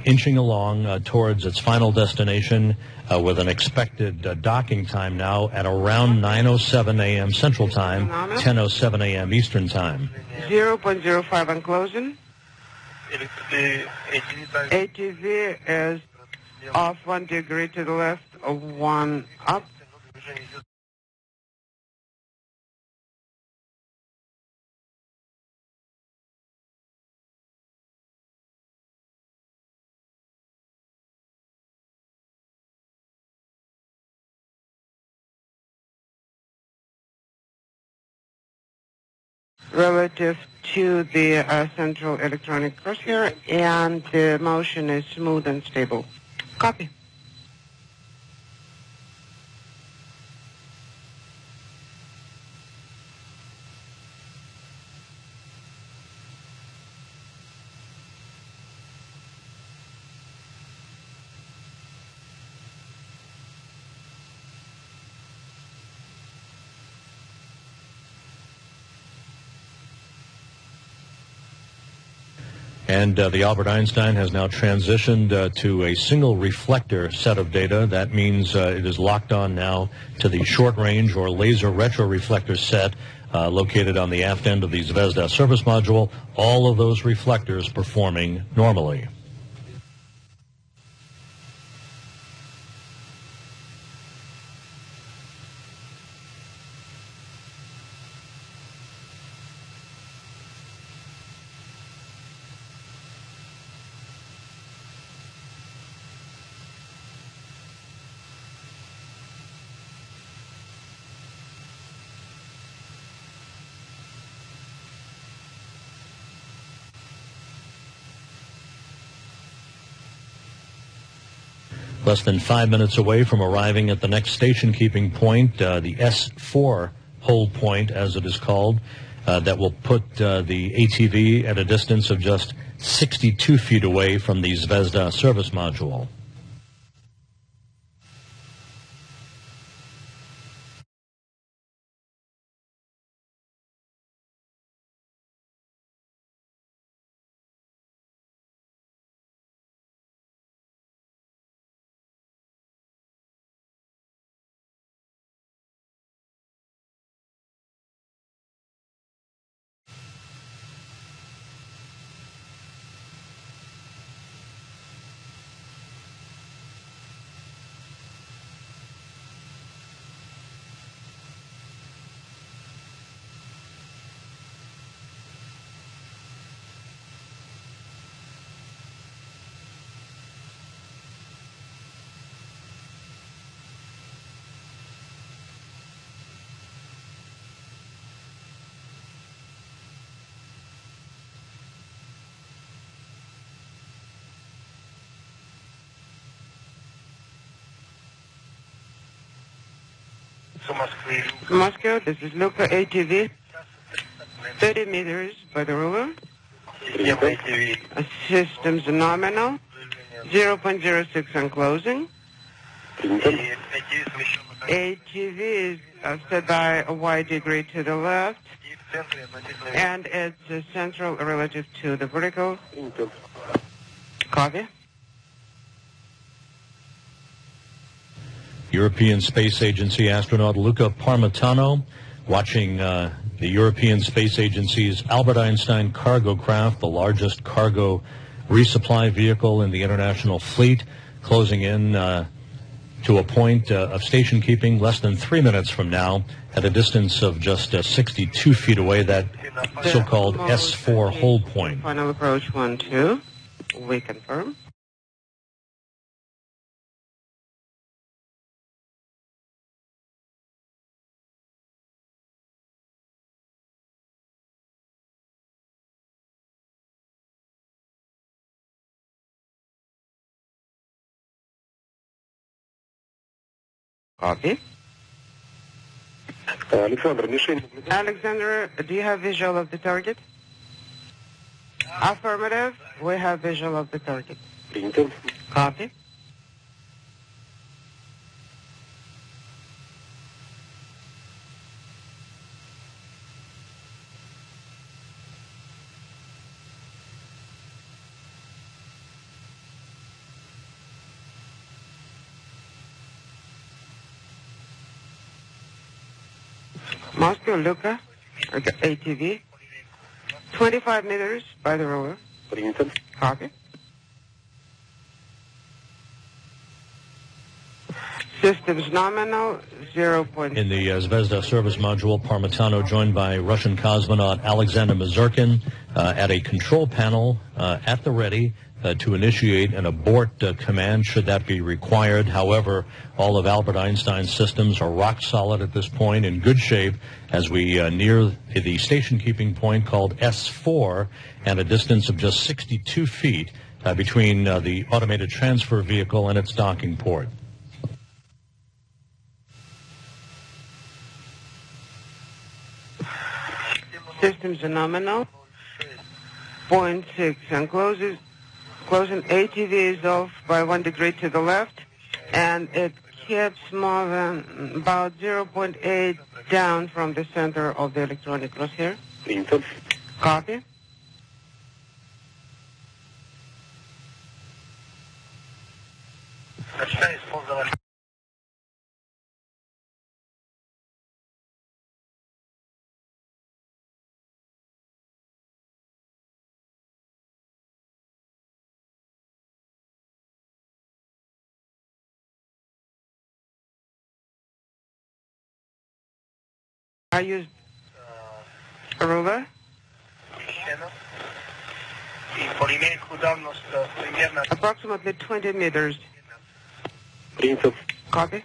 inching along towards its final destination with an expected docking time now at around 9:07 a.m. Central Time, 10:07 a.m. Eastern Time. 0.05 on closing. ATV is off 1 degree to the left, 1 up. Relative to the central electronic crosshair, and the motion is smooth and stable. Copy. And the Albert Einstein has now transitioned to a single reflector set of data. That means it is locked on now to the short-range or laser retroreflector set located on the aft end of the Zvezda service module. All of those reflectors performing normally. Less than 5 minutes away from arriving at the next station-keeping point, the S4 hold point, as it is called, that will put the ATV at a distance of just 62 feet away from the Zvezda service module. Moscow, this is Luca, ATV, 30 meters by the ruler. Systems nominal, 0.06 on closing. ATV is set by a y degree to the left, and it's central relative to the vertical. Copy. European Space Agency astronaut Luca Parmitano watching the European Space Agency's Albert Einstein cargo craft, the largest cargo resupply vehicle in the international fleet, closing in to a point of station keeping less than 3 minutes from now at a distance of just 62 feet away, that so-called S4 hold point. Final approach 1-2. We confirm. Copy. Alexander, do you have visual of the target? Affirmative. We have visual of the target. Copy. Moscow, Luca, ATV, 25 meters by the ruler. Copy. Systems nominal, 0. In the Zvezda service module, Parmitano joined by Russian cosmonaut Alexander Mazurkin at a control panel at the ready to initiate an abort command should that be required. However, all of Albert Einstein's systems are rock solid at this point, in good shape, as we near the station keeping point called S4, and a distance of just 62 feet between the automated transfer vehicle and its docking port. Systems are nominal, 0.6, and closing ATV is off by 1 degree to the left, and it keeps moving about 0.8 down from the center of the electronic crosshair. Copy. I used a ruler. Approximately 20 meters. Copy.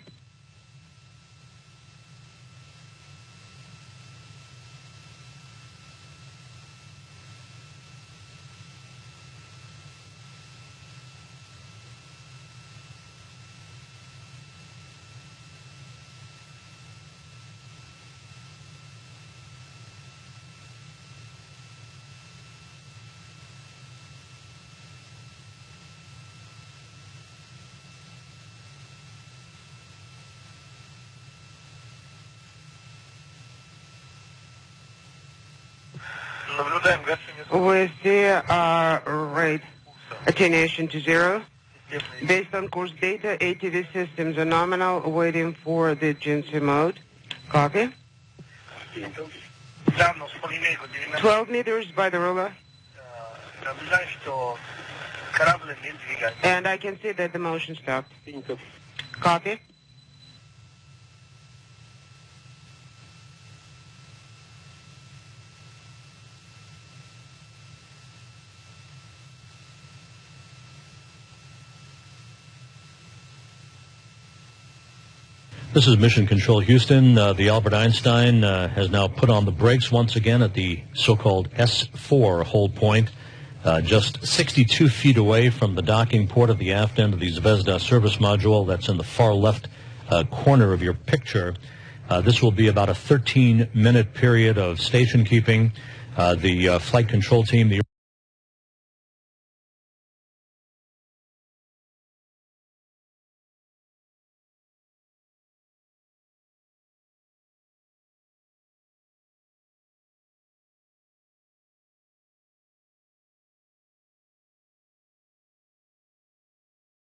We see our rate attenuation to 0. Based on course data, ATV systems are nominal, waiting for the agency mode. Copy. 12 meters by the ruler. And I can see that the motion stopped. Copy. This is Mission Control Houston. The Albert Einstein has now put on the brakes once again at the so-called S4 hold point, just 62 feet away from the docking port of the aft end of the Zvezda service module. That's in the far left corner of your picture. This will be about a 13-minute period of station keeping. The flight control team, the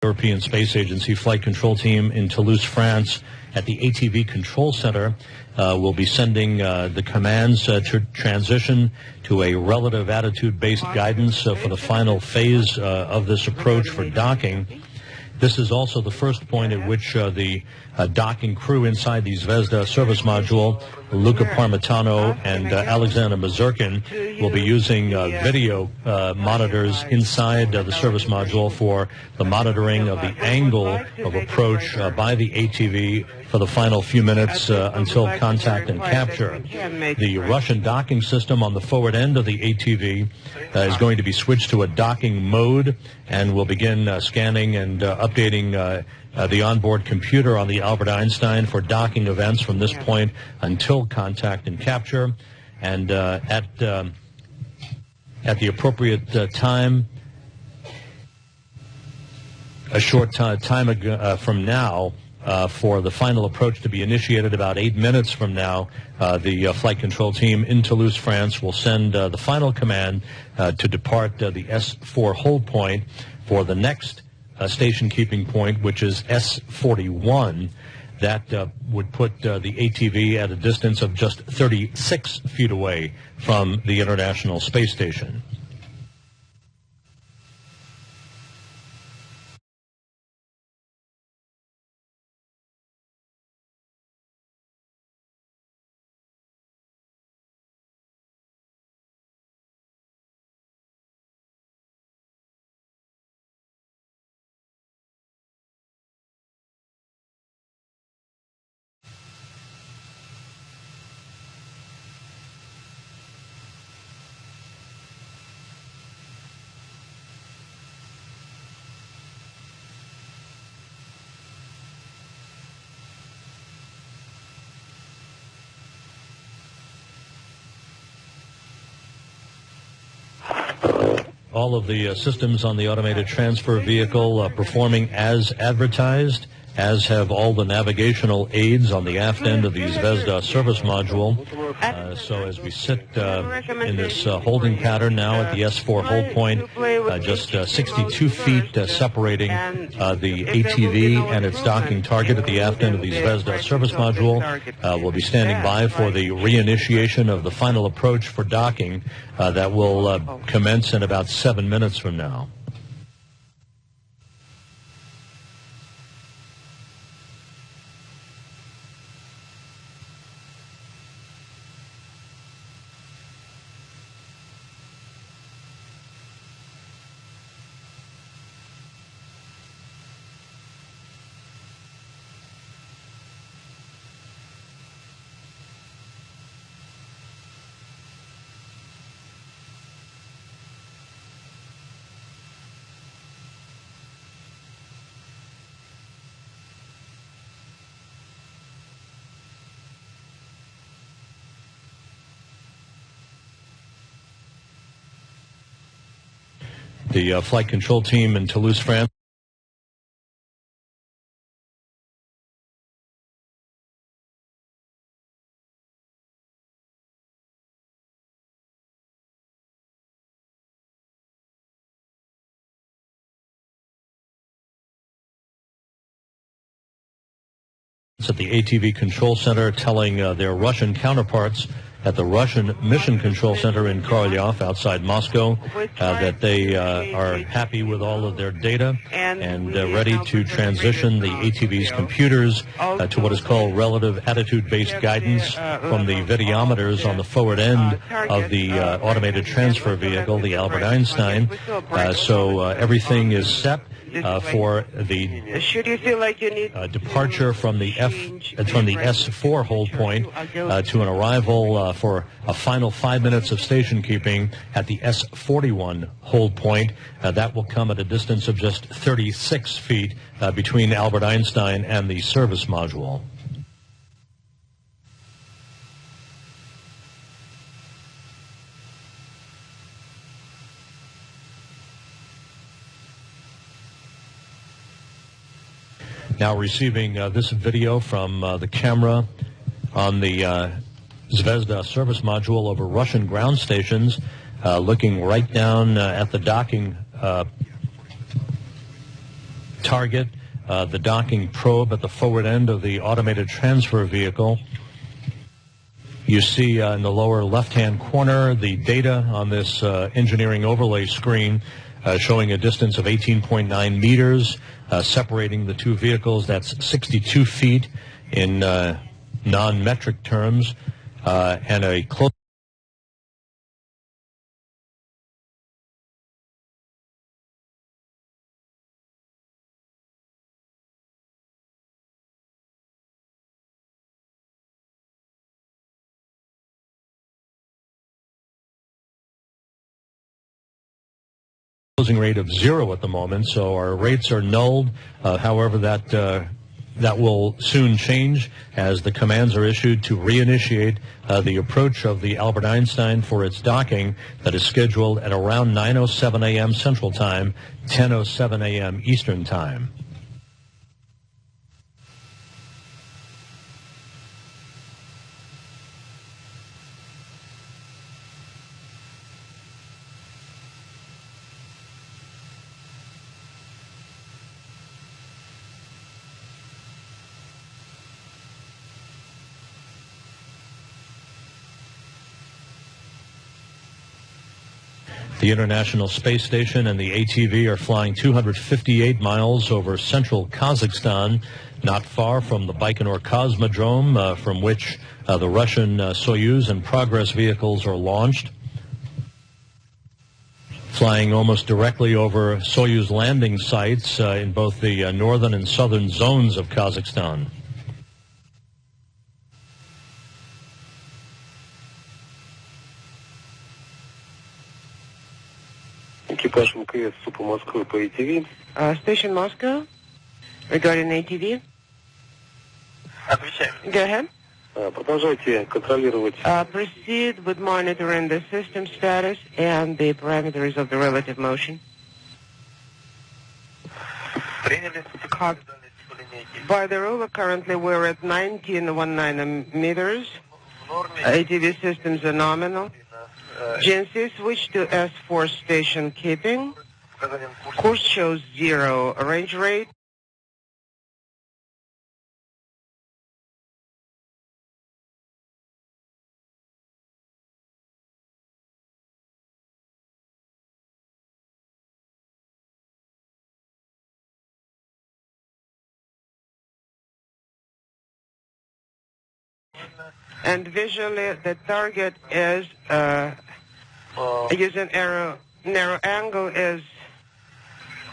European Space Agency Flight Control Team in Toulouse, France, at the ATV Control Center will be sending the commands to transition to a relative attitude-based guidance for the final phase of this approach for docking. This is also the first point at which the docking crew inside the Zvezda service module, Luca Parmitano and Alexander Mazurkin, will be using video monitors inside the service module for the monitoring of the angle of approach by the ATV for the final few minutes until contact and capture. The Russian docking system on the forward end of the ATV is going to be switched to a docking mode and will begin scanning and updating the onboard computer on the Albert Einstein for docking events from this point until contact and capture. And at the appropriate time, a short time from now, for the final approach to be initiated about 8 minutes from now, the flight control team in Toulouse, France will send the final command to depart the S4 hold point for the next station keeping point, which is S41. That would put the ATV at a distance of just 36 feet away from the International Space Station. All of the systems on the automated transfer vehicle performing as advertised, as have all the navigational aids on the aft end of the Zvezda service module. So as we sit in this holding pattern now at the S4 hold point, just 62 feet separating the ATV and its docking target at the aft end of the Zvezda service module, we'll be standing by for the reinitiation of the final approach for docking that will commence in about 7 minutes from now. The flight control team in Toulouse, France. At the ATV Control Center, telling their Russian counterparts at the Russian Mission Control Center in Korolyov outside Moscow that they are happy with all of their data and ready to transition the ATV's computers to what is called relative attitude-based guidance from the videometers on the forward end of the automated transfer vehicle, the Albert Einstein. So everything is set for the Should you feel like you need departure from the S4 hold point to an arrival for a final 5 minutes of station keeping at the S41 hold point. That will come at a distance of just 36 feet between Albert Einstein and the service module. Now receiving this video from the camera on the Zvezda service module over Russian ground stations, looking right down at the docking target, the docking probe at the forward end of the automated transfer vehicle. You see in the lower left-hand corner the data on this engineering overlay screen showing a distance of 18.9 meters separating the two vehicles. That's 62 feet in non-metric terms, and a close closing rate of 0 at the moment, so our rates are nulled. However, that will soon change as the commands are issued to reinitiate the approach of the Albert Einstein for its docking that is scheduled at around 9:07 a.m. Central Time, 10:07 a.m. Eastern Time. The International Space Station and the ATV are flying 258 miles over central Kazakhstan, not far from the Baikonur Cosmodrome, from which the Russian Soyuz and Progress vehicles are launched. Flying almost directly over Soyuz landing sites in both the northern and southern zones of Kazakhstan. Экипаж МКС СУПа Москвы по ATV. Station Moscow, regarding ATV. Go ahead. Продолжайте контролировать. Proceed with monitoring the system status and the parameters of the relative motion. By the ruler, currently we're at 1919 meters. ATV systems are nominal. GNC switch to S4 station keeping. Course shows 0. Range rate. And visually, the target is using narrow angle is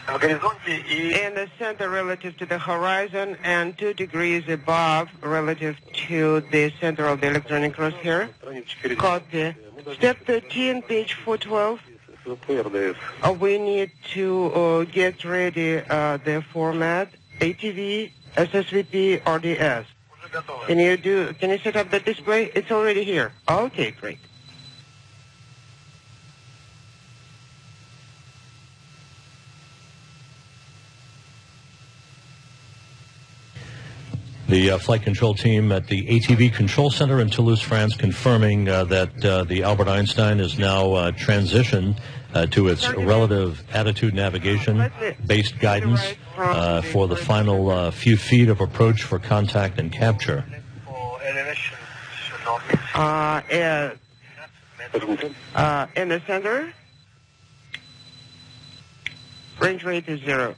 in the center relative to the horizon and 2 degrees above relative to the center of the electronic crosshair. Copy. Step 13, page 412. We need to get ready the format ATV, SSVP, RDS. Can you set up the display? It's already here. Okay, great. The flight control team at the ATV Control Center in Toulouse, France, confirming that the Albert Einstein is now transitioned to its relative attitude navigation-based guidance for the final few feet of approach for contact and capture. In the center, range rate is 0.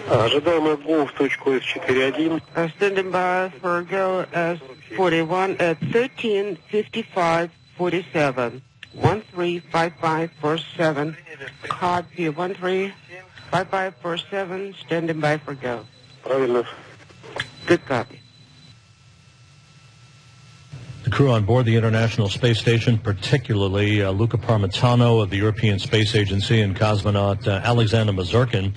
Ожидаемый go в точку S41. Standing by for go S41 at 13:55:47. 13:55:47. Copy 13:55:47. Standing by for go. Правильно. Good copy. The crew on board the International Space Station, particularly Luca Parmitano of the European Space Agency and cosmonaut Alexander Mazurkin,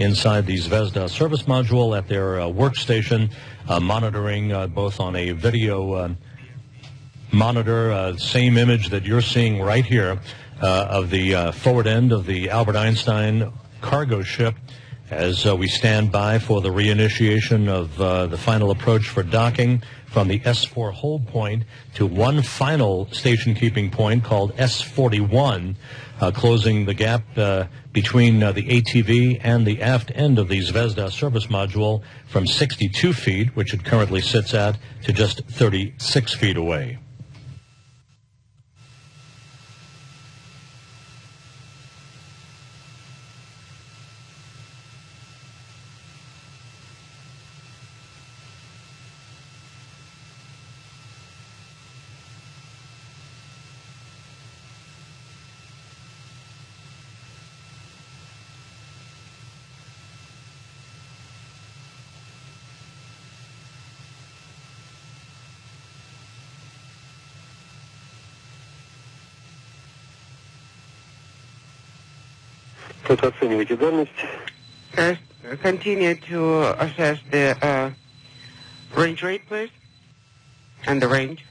inside the Zvezda service module at their workstation, monitoring both on a video monitor, same image that you're seeing right here of the forward end of the Albert Einstein cargo ship As we stand by for the reinitiation of the final approach for docking from the S4 hold point to one final station keeping point called S41, closing the gap between the ATV and the aft end of the Zvezda service module from 62 feet, which it currently sits at, to just 36 feet away. Как оцениваете дальность? Continue to assess the range rate, please, and the range.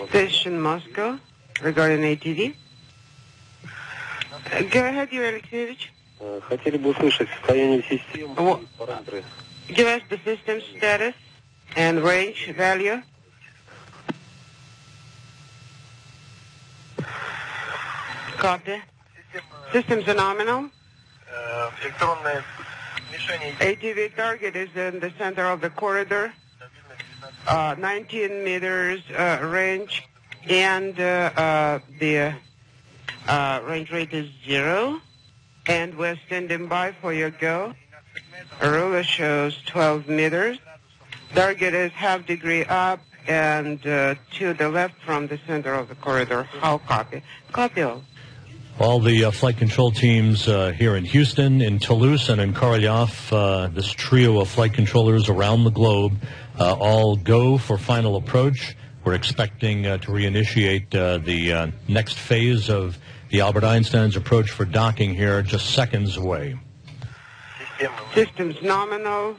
Station Moscow, regarding ATV. Go ahead, Юрий Алексеевич. Хотели бы услышать состояние системы и параметры. Give us the system status and range value. Copy. Systems are nominal. ATV target is in the center of the corridor. 19 meters range, and the range rate is 0. And we're standing by for your go. A ruler shows 12 meters. Target is half degree up and to the left from the center of the corridor. How copy? Copy all. All the flight control teams here in Houston, in Toulouse, and in Korolyov, this trio of flight controllers around the globe, all go for final approach. We're expecting to reinitiate the next phase of the Albert Einstein's approach for docking here just seconds away. Systems nominal.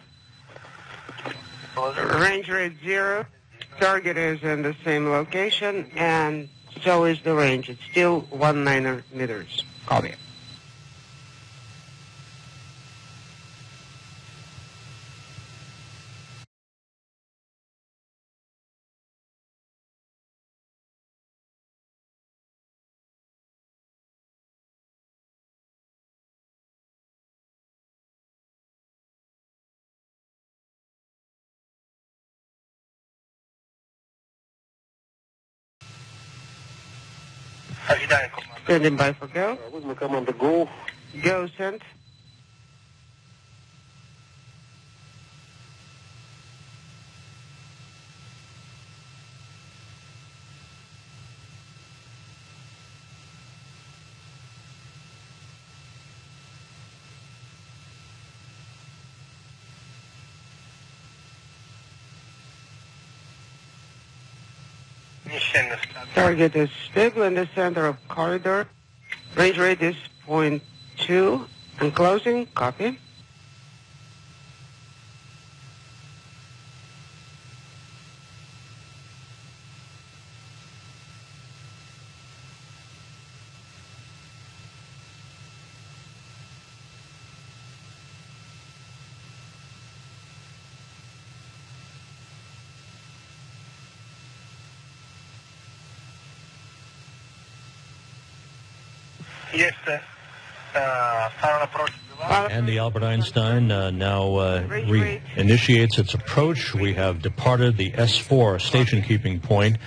Range rate 0. Target is in the same location, and so is the range. It's still 19 meters. Copy. Standing by for go. Команда Go. Go sent. Target is stable in the center of corridor. Range rate is 0.2. And closing, copy. Yes, sir. Final approach to And the Albert Einstein now initiates its approach. We have departed the S4 station keeping point.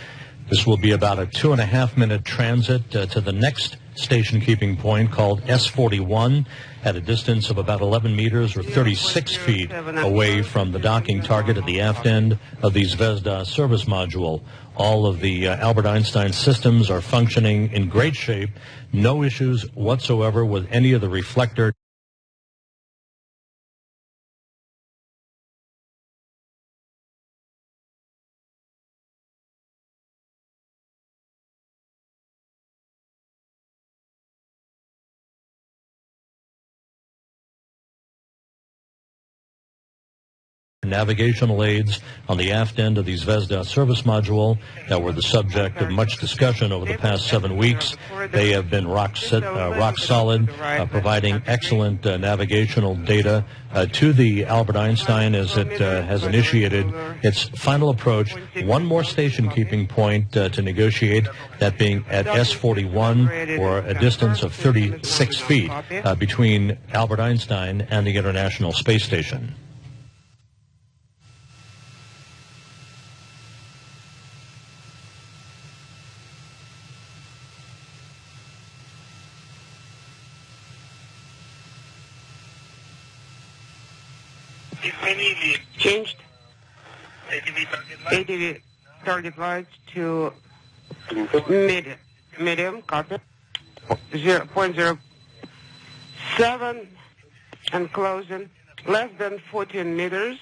This will be about a 2.5-minute transit to the next station keeping point called S41 at a distance of about 11 meters or 36 feet away from the docking target at the aft end of the Zvezda service module. All of the Albert Einstein systems are functioning in great shape. No issues whatsoever with any of the reflector navigational aids on the aft end of the Zvezda service module that were the subject of much discussion over the past 7 weeks. They have been rock solid, providing excellent navigational data to the Albert Einstein as it has initiated its final approach. One more station keeping point to negotiate, that being at S41, or a distance of 36 feet between Albert Einstein and the International Space Station. Changed ATV target lights to medium, copy. 0.07 and closing, less than 14 meters,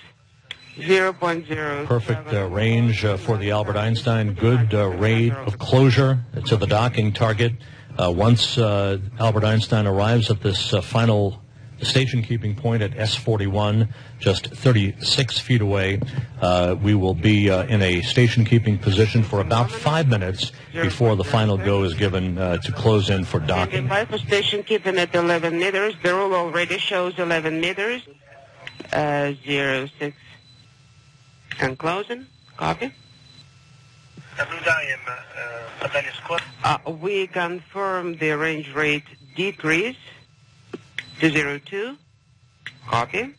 0.0. Perfect range for the Albert Einstein. Good rate of closure to the docking target. Once Albert Einstein arrives at this final station keeping point at S41, just 36 feet away, we will be in a station keeping position for about 5 minutes before the final go is given to close in for docking. For station keeping at 11 meters. The rule already shows 11 meters. 06 and closing. Copy. We confirm the range rate decrease to 02. Copy.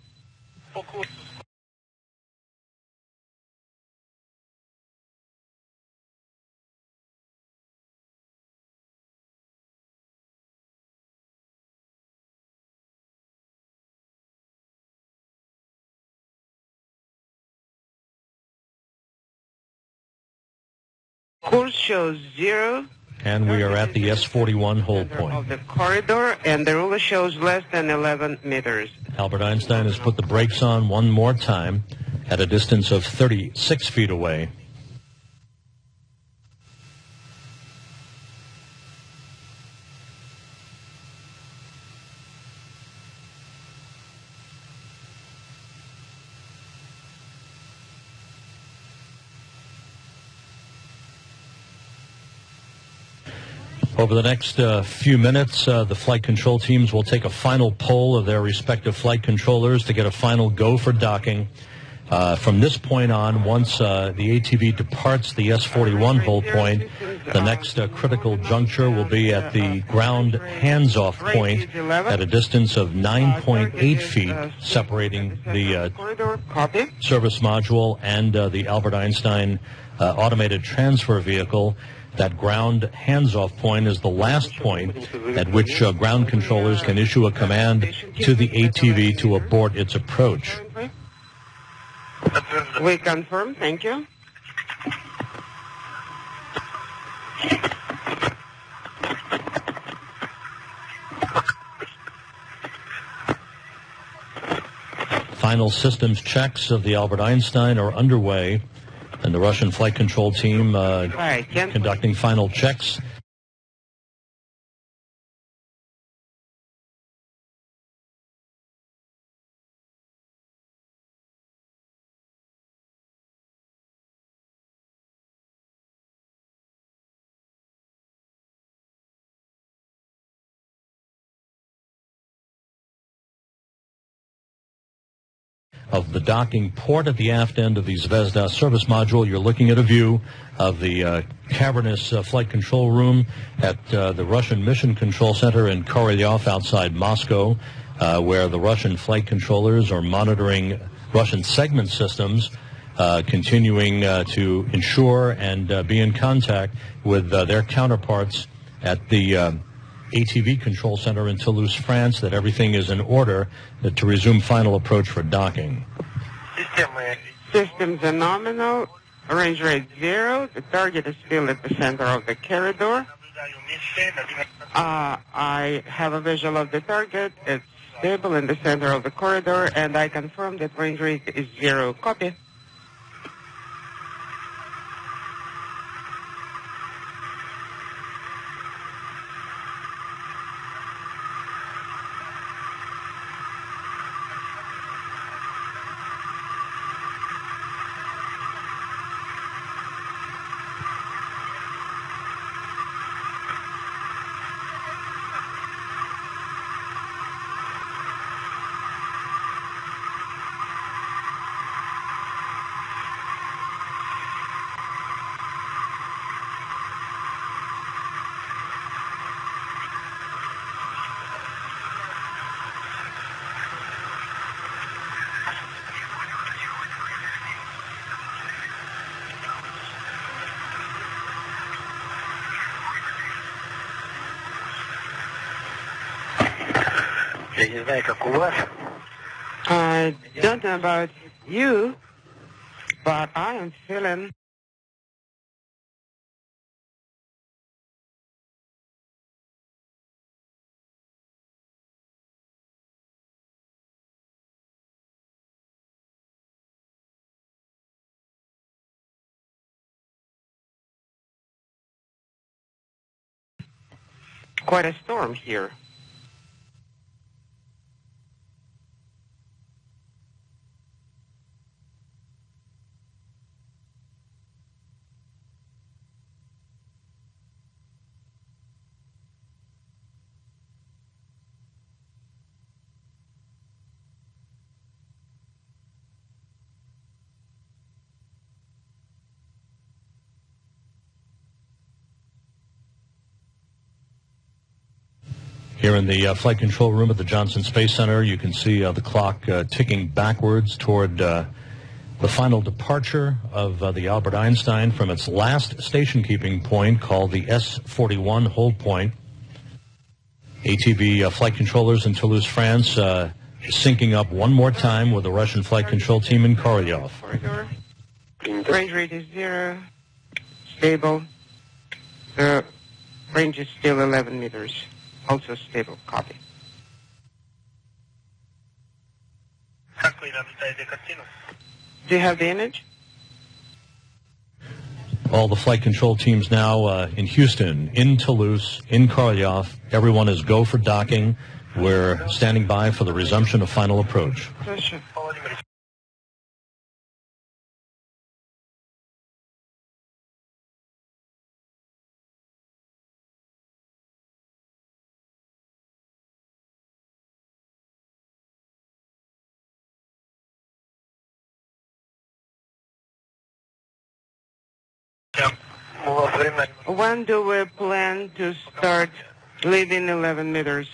Course shows 0. And we are at the S41 hold point. Of the corridor, and the ruler shows less than 11 meters. Albert Einstein has put the brakes on one more time at a distance of 36 feet away. Over the next few minutes, the flight control teams will take a final poll of their respective flight controllers to get a final go for docking. From this point on, once the ATV departs the S41 hold point, the next critical juncture will be at the ground hands-off point at a distance of 9.8 feet, separating the service module and the Albert Einstein automated transfer vehicle. That ground hands-off point is the last point at which ground controllers can issue a command to the ATV to abort its approach. We confirm. Thank you. Final systems checks of the Albert Einstein are underway, and the Russian flight control team conducting final checks. Of the docking port at the aft end of the Zvezda service module. You're looking at a view of the cavernous flight control room at the Russian Mission Control Center in Korolyov outside Moscow. where the Russian flight controllers are monitoring Russian segment systems, continuing to ensure and be in contact with their counterparts at the ATV control center in Toulouse, France, that everything is in order to resume final approach for docking. Systems are nominal. Range rate 0. The target is still at the center of the corridor. I have a visual of the target. It's stable in the center of the corridor, and I confirm that range rate is 0. Copy. I don't know about you, but I am feeling quite a storm here. Here in the flight control room at the Johnson Space Center, you can see the clock ticking backwards toward the final departure of the Albert Einstein from its last station-keeping point called the S-41 hold point. ATV flight controllers in Toulouse, France, syncing up one more time with the Russian flight control team in Korolyov. Range rate is 0, stable. The range is still 11 meters. Also stable. Copy. Do you have the image? All the flight control teams now in Houston, in Toulouse, in Korolyov. Everyone is go for docking. We're standing by for the resumption of final approach. Pleasure. When do we plan to start leaving 11 meters?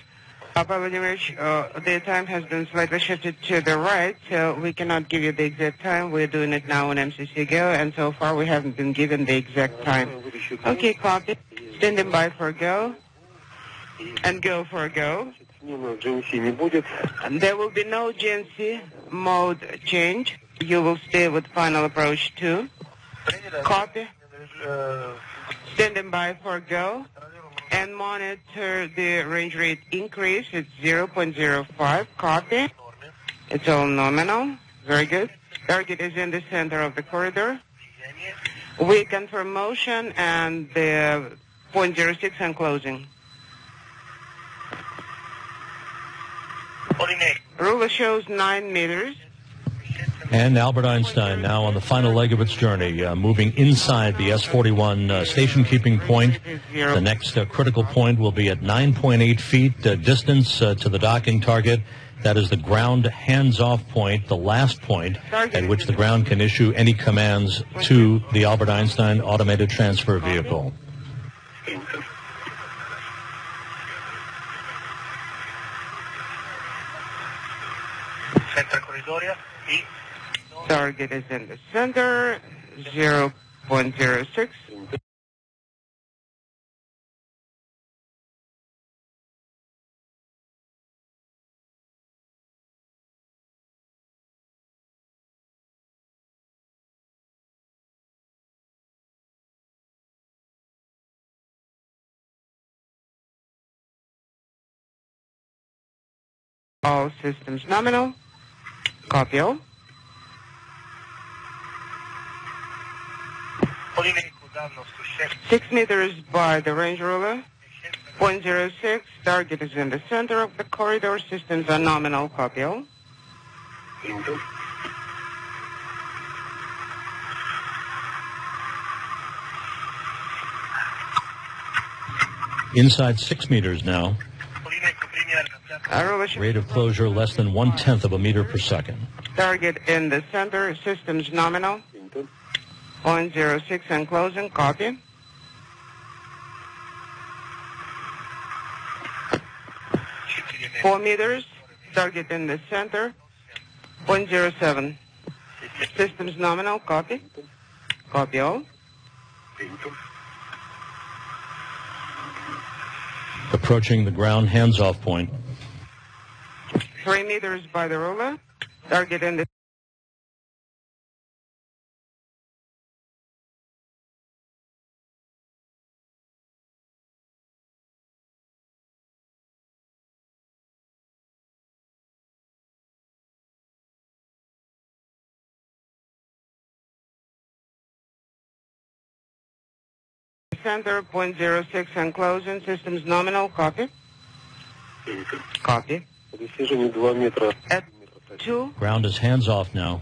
The time has been slightly shifted to the right, so we cannot give you the exact time. We're doing it now on MCC Go, and so far we haven't been given the exact time. Okay, copy. Standing by for go, and go for go. There will be no GNC mode change. You will stay with final approach 2. Copy. Standing by for go, and monitor the range rate increase. It's 0.05. Copy. It's all nominal. Very good. Target is in the center of the corridor. We confirm motion and the 0.06 and closing. Ruler shows 9 meters. And Albert Einstein now on the final leg of its journey, moving inside the S-41 station-keeping point. The next critical point will be at 9.8 feet distance to the docking target. That is the ground hands-off point, the last point at which the ground can issue any commands to the Albert Einstein automated transfer vehicle. Target is in the center, 0.06. All systems nominal. Copy all. По линейку данных 6 meters by the range ruler. 0.06. Target is in the center of the corridor. Systems are nominal. Copy all. Inside 6 meters now. по линейку примерно. Rate of closure less than 1/10 of a meter per second. Target in the center. Systems nominal. 0.06 and closing. Copy. Четыре 4 meters. Target in the center. 0.07. Systems nominal. Copy. Copy all. Approaching the ground hands-off point. 3 meters by the ruler. Target in the center, 0.06 and closing. Systems nominal. Copy. Copy. Достижение 2 метра. At 2 Ground is hands-off now.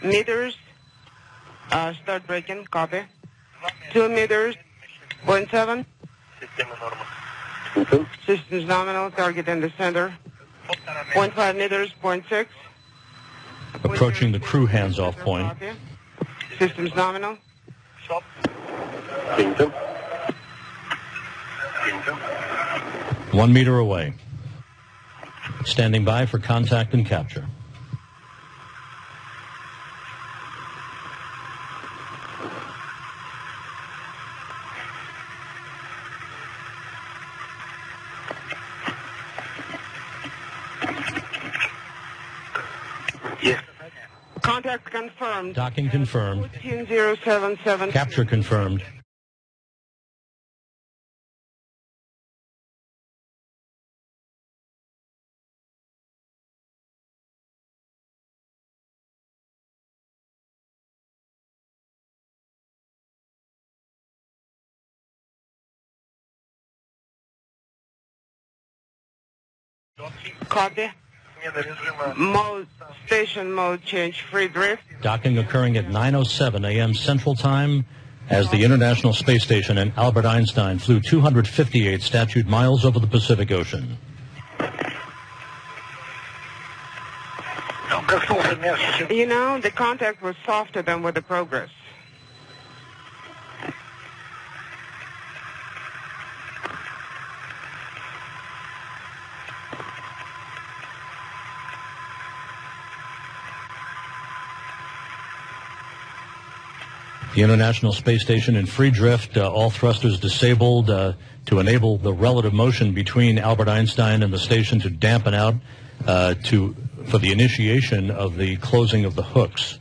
meters, start braking. Copy. 2 meters, 0.7. Система норма. Systems nominal. Target in the center. 0.5 meters, 0.6. Approaching the crew hands-off point. Copy. Systems nominal. Стоп. Принято. 1 meter away. Standing by for contact and capture. Есть. Contact confirmed. Docking confirmed. 14077. Capture confirmed. Copy. Смена режима. Mode, station mode change, free drift. Docking occurring at 9:07 a.m. Central Time as the International Space Station and Albert Einstein flew 258 statute miles over the Pacific Ocean. Коснулся мягче. You know, the contact was softer than with the progress. The International Space Station in free drift, all thrusters disabled to enable the relative motion between Albert Einstein and the station to dampen out for the initiation of the closing of the hooks.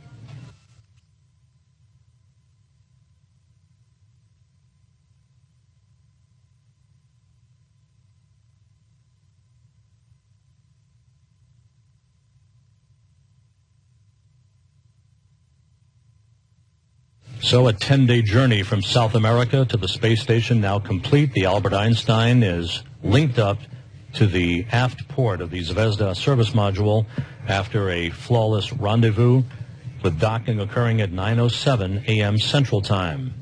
So a 10-day journey from South America to the space station now complete. The Albert Einstein is linked up to the aft port of the Zvezda service module after a flawless rendezvous, with docking occurring at 9:07 a.m. Central Time.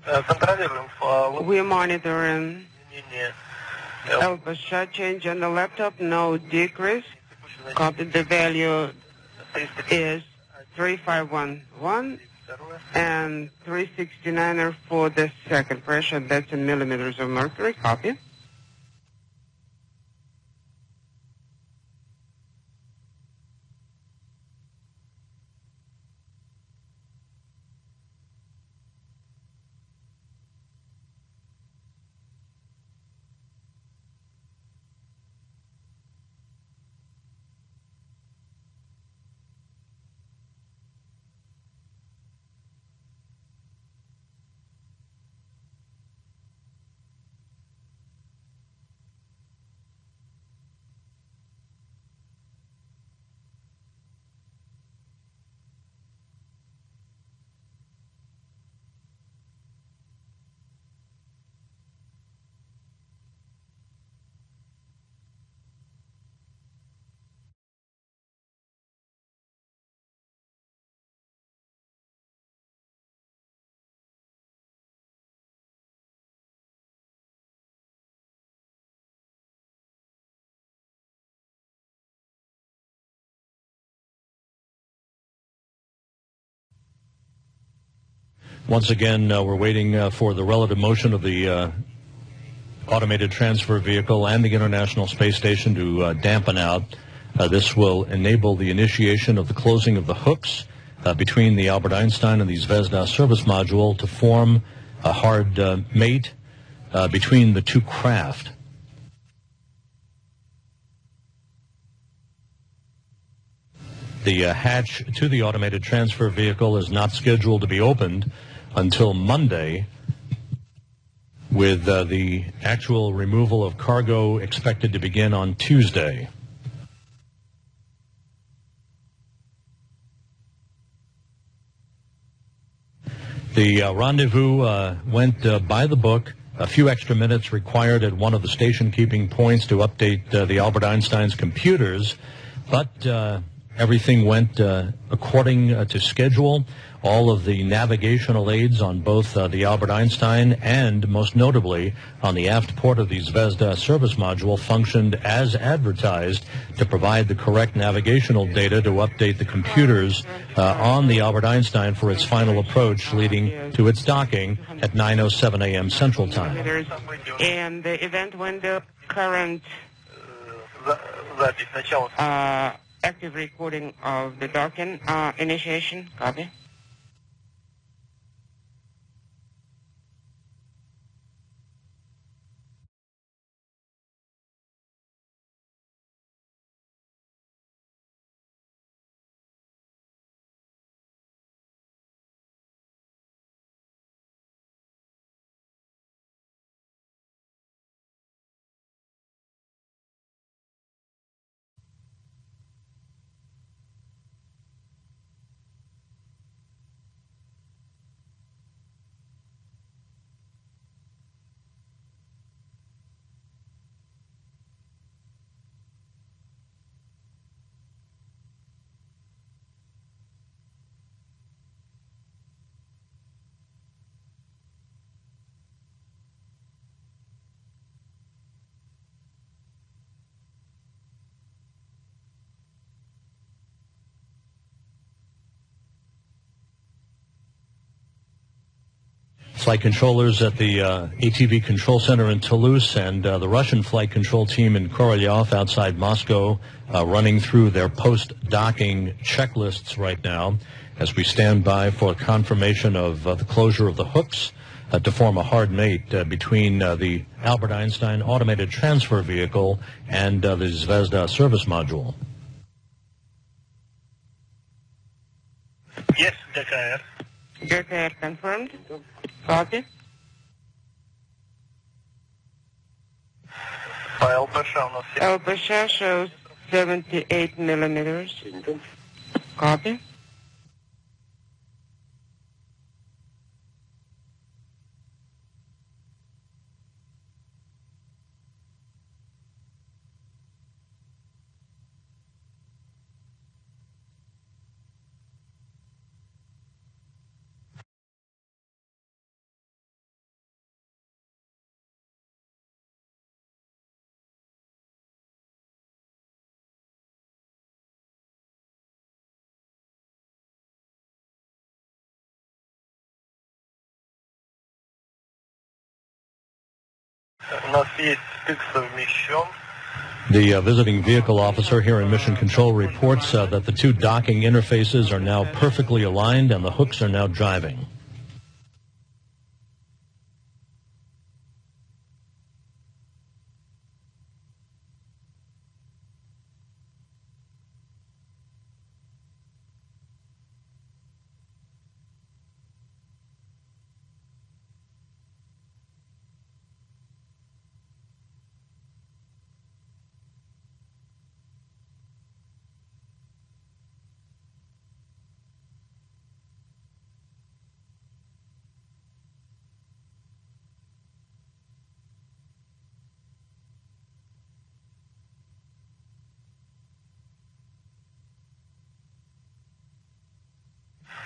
Контролируем по We're monitoring линии. L change on the laptop, no decrease. Copy. The value is 3511 and 369 for the second pressure. That's in millimeters of mercury. Copy. Once again, we're waiting for the relative motion of the automated transfer vehicle and the International Space Station to dampen out. This will enable the initiation of the closing of the hooks between the Albert Einstein and the Zvezda service module to form a hard mate between the two craft. The hatch to the automated transfer vehicle is not scheduled to be opened until Monday, with the actual removal of cargo expected to begin on Tuesday. The rendezvous went by the book. A few extra minutes required at one of the station-keeping points to update the Albert Einstein's computers, but everything went according to schedule. All of the navigational aids on both the Albert Einstein and, most notably, on the aft port of the Zvezda service module functioned as advertised to provide the correct navigational data to update the computers on the Albert Einstein for its final approach, leading to its docking at 9:07 a.m. Central Time. And the event window current active recording of the docking initiation. Copy. Flight controllers at the ATV Control Center in Toulouse and the Russian flight control team in Korolyov outside Moscow running through their post-docking checklists right now as we stand by for confirmation of the closure of the hooks to form a hard mate between the Albert Einstein automated transfer vehicle and the Zvezda service module. Yes, GKR. GKR confirmed. Copy. LPSH shows 78 millimeters. Copy. У нас есть стык совмещен. The visiting vehicle officer here in Mission Control reports that the two docking interfaces are now perfectly aligned and the hooks are now jiving.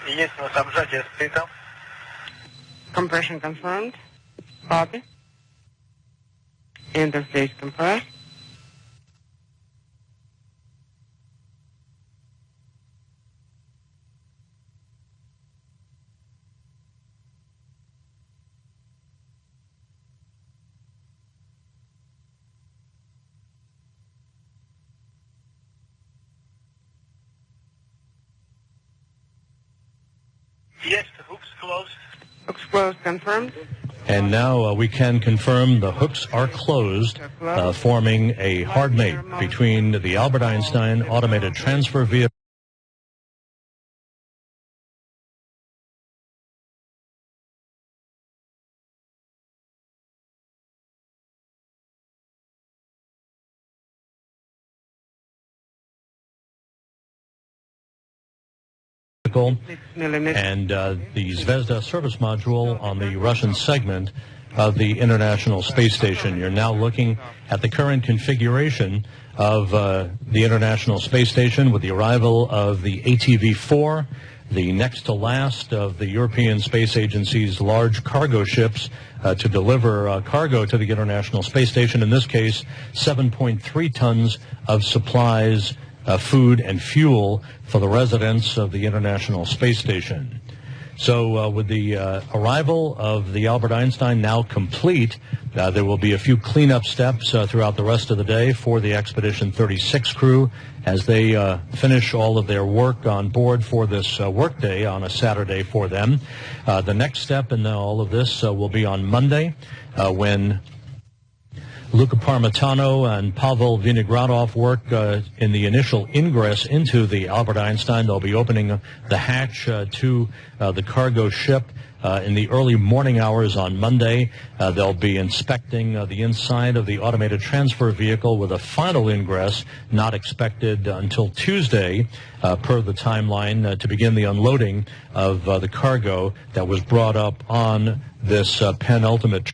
Есть у нас обжатие стыка. Compression confirmed. Copy. Interface compressed. Yes, the hook's closed. Hooks closed confirmed. And now we can confirm the hooks are closed, forming a hard mate between the Albert Einstein automated transfer vehicle and the Zvezda service module on the Russian segment of the International Space Station. You're now looking at the current configuration of the International Space Station with the arrival of the ATV-4, the next to last of the European Space Agency's large cargo ships to deliver cargo to the International Space Station. In this case, 7.3 tons of supplies, food and fuel for the residents of the International Space Station. So with the arrival of the Albert Einstein now complete, there will be a few cleanup steps throughout the rest of the day for the Expedition 36 crew as they finish all of their work on board for this workday on a Saturday for them. The next step in all of this will be on Monday when Luca Parmitano and Pavel Vinogradov work in the initial ingress into the Albert Einstein. They'll be opening the hatch to the cargo ship in the early morning hours on Monday. They'll be inspecting the inside of the automated transfer vehicle with a final ingress not expected until Tuesday per the timeline to begin the unloading of the cargo that was brought up on this penultimate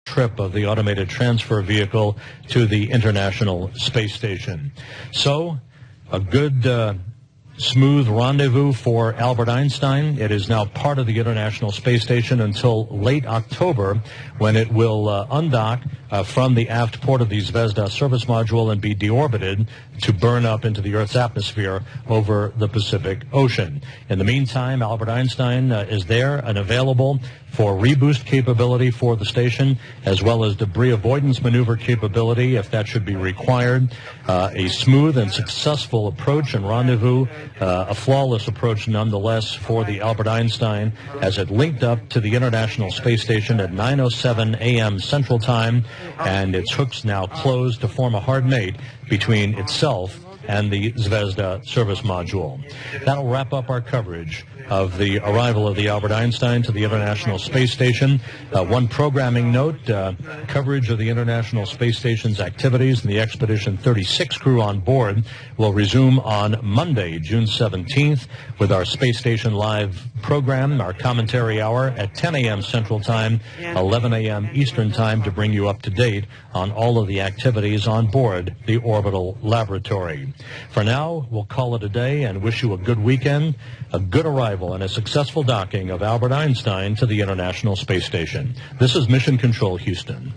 trip of the automated transfer vehicle to the International Space Station. So, a good, smooth rendezvous for Albert Einstein. It is now part of the International Space Station until late October, when it will undock from the aft port of the Zvezda service module and be deorbited to burn up into the Earth's atmosphere over the Pacific Ocean. In the meantime, Albert Einstein is there and available for reboost capability for the station, as well as debris avoidance maneuver capability if that should be required. A smooth and successful approach and rendezvous, a flawless approach nonetheless for the Albert Einstein as it linked up to the International Space Station at 9:07 a.m. Central Time, and its hooks now closed to form a hard mate between itself and the Zvezda service module. That'll wrap up our coverage of the arrival of the Albert Einstein to the International Space Station. One programming note, coverage of the International Space Station's activities and the Expedition 36 crew on board will resume on Monday, June 17th, with our Space Station Live program, our commentary hour at 10 a.m. Central Time, 11 a.m. Eastern Time, to bring you up to date on all of the activities on board the orbital laboratory. For now, we'll call it a day and wish you a good weekend, a good arrival, and a successful docking of Albert Einstein to the International Space Station. This is Mission Control Houston.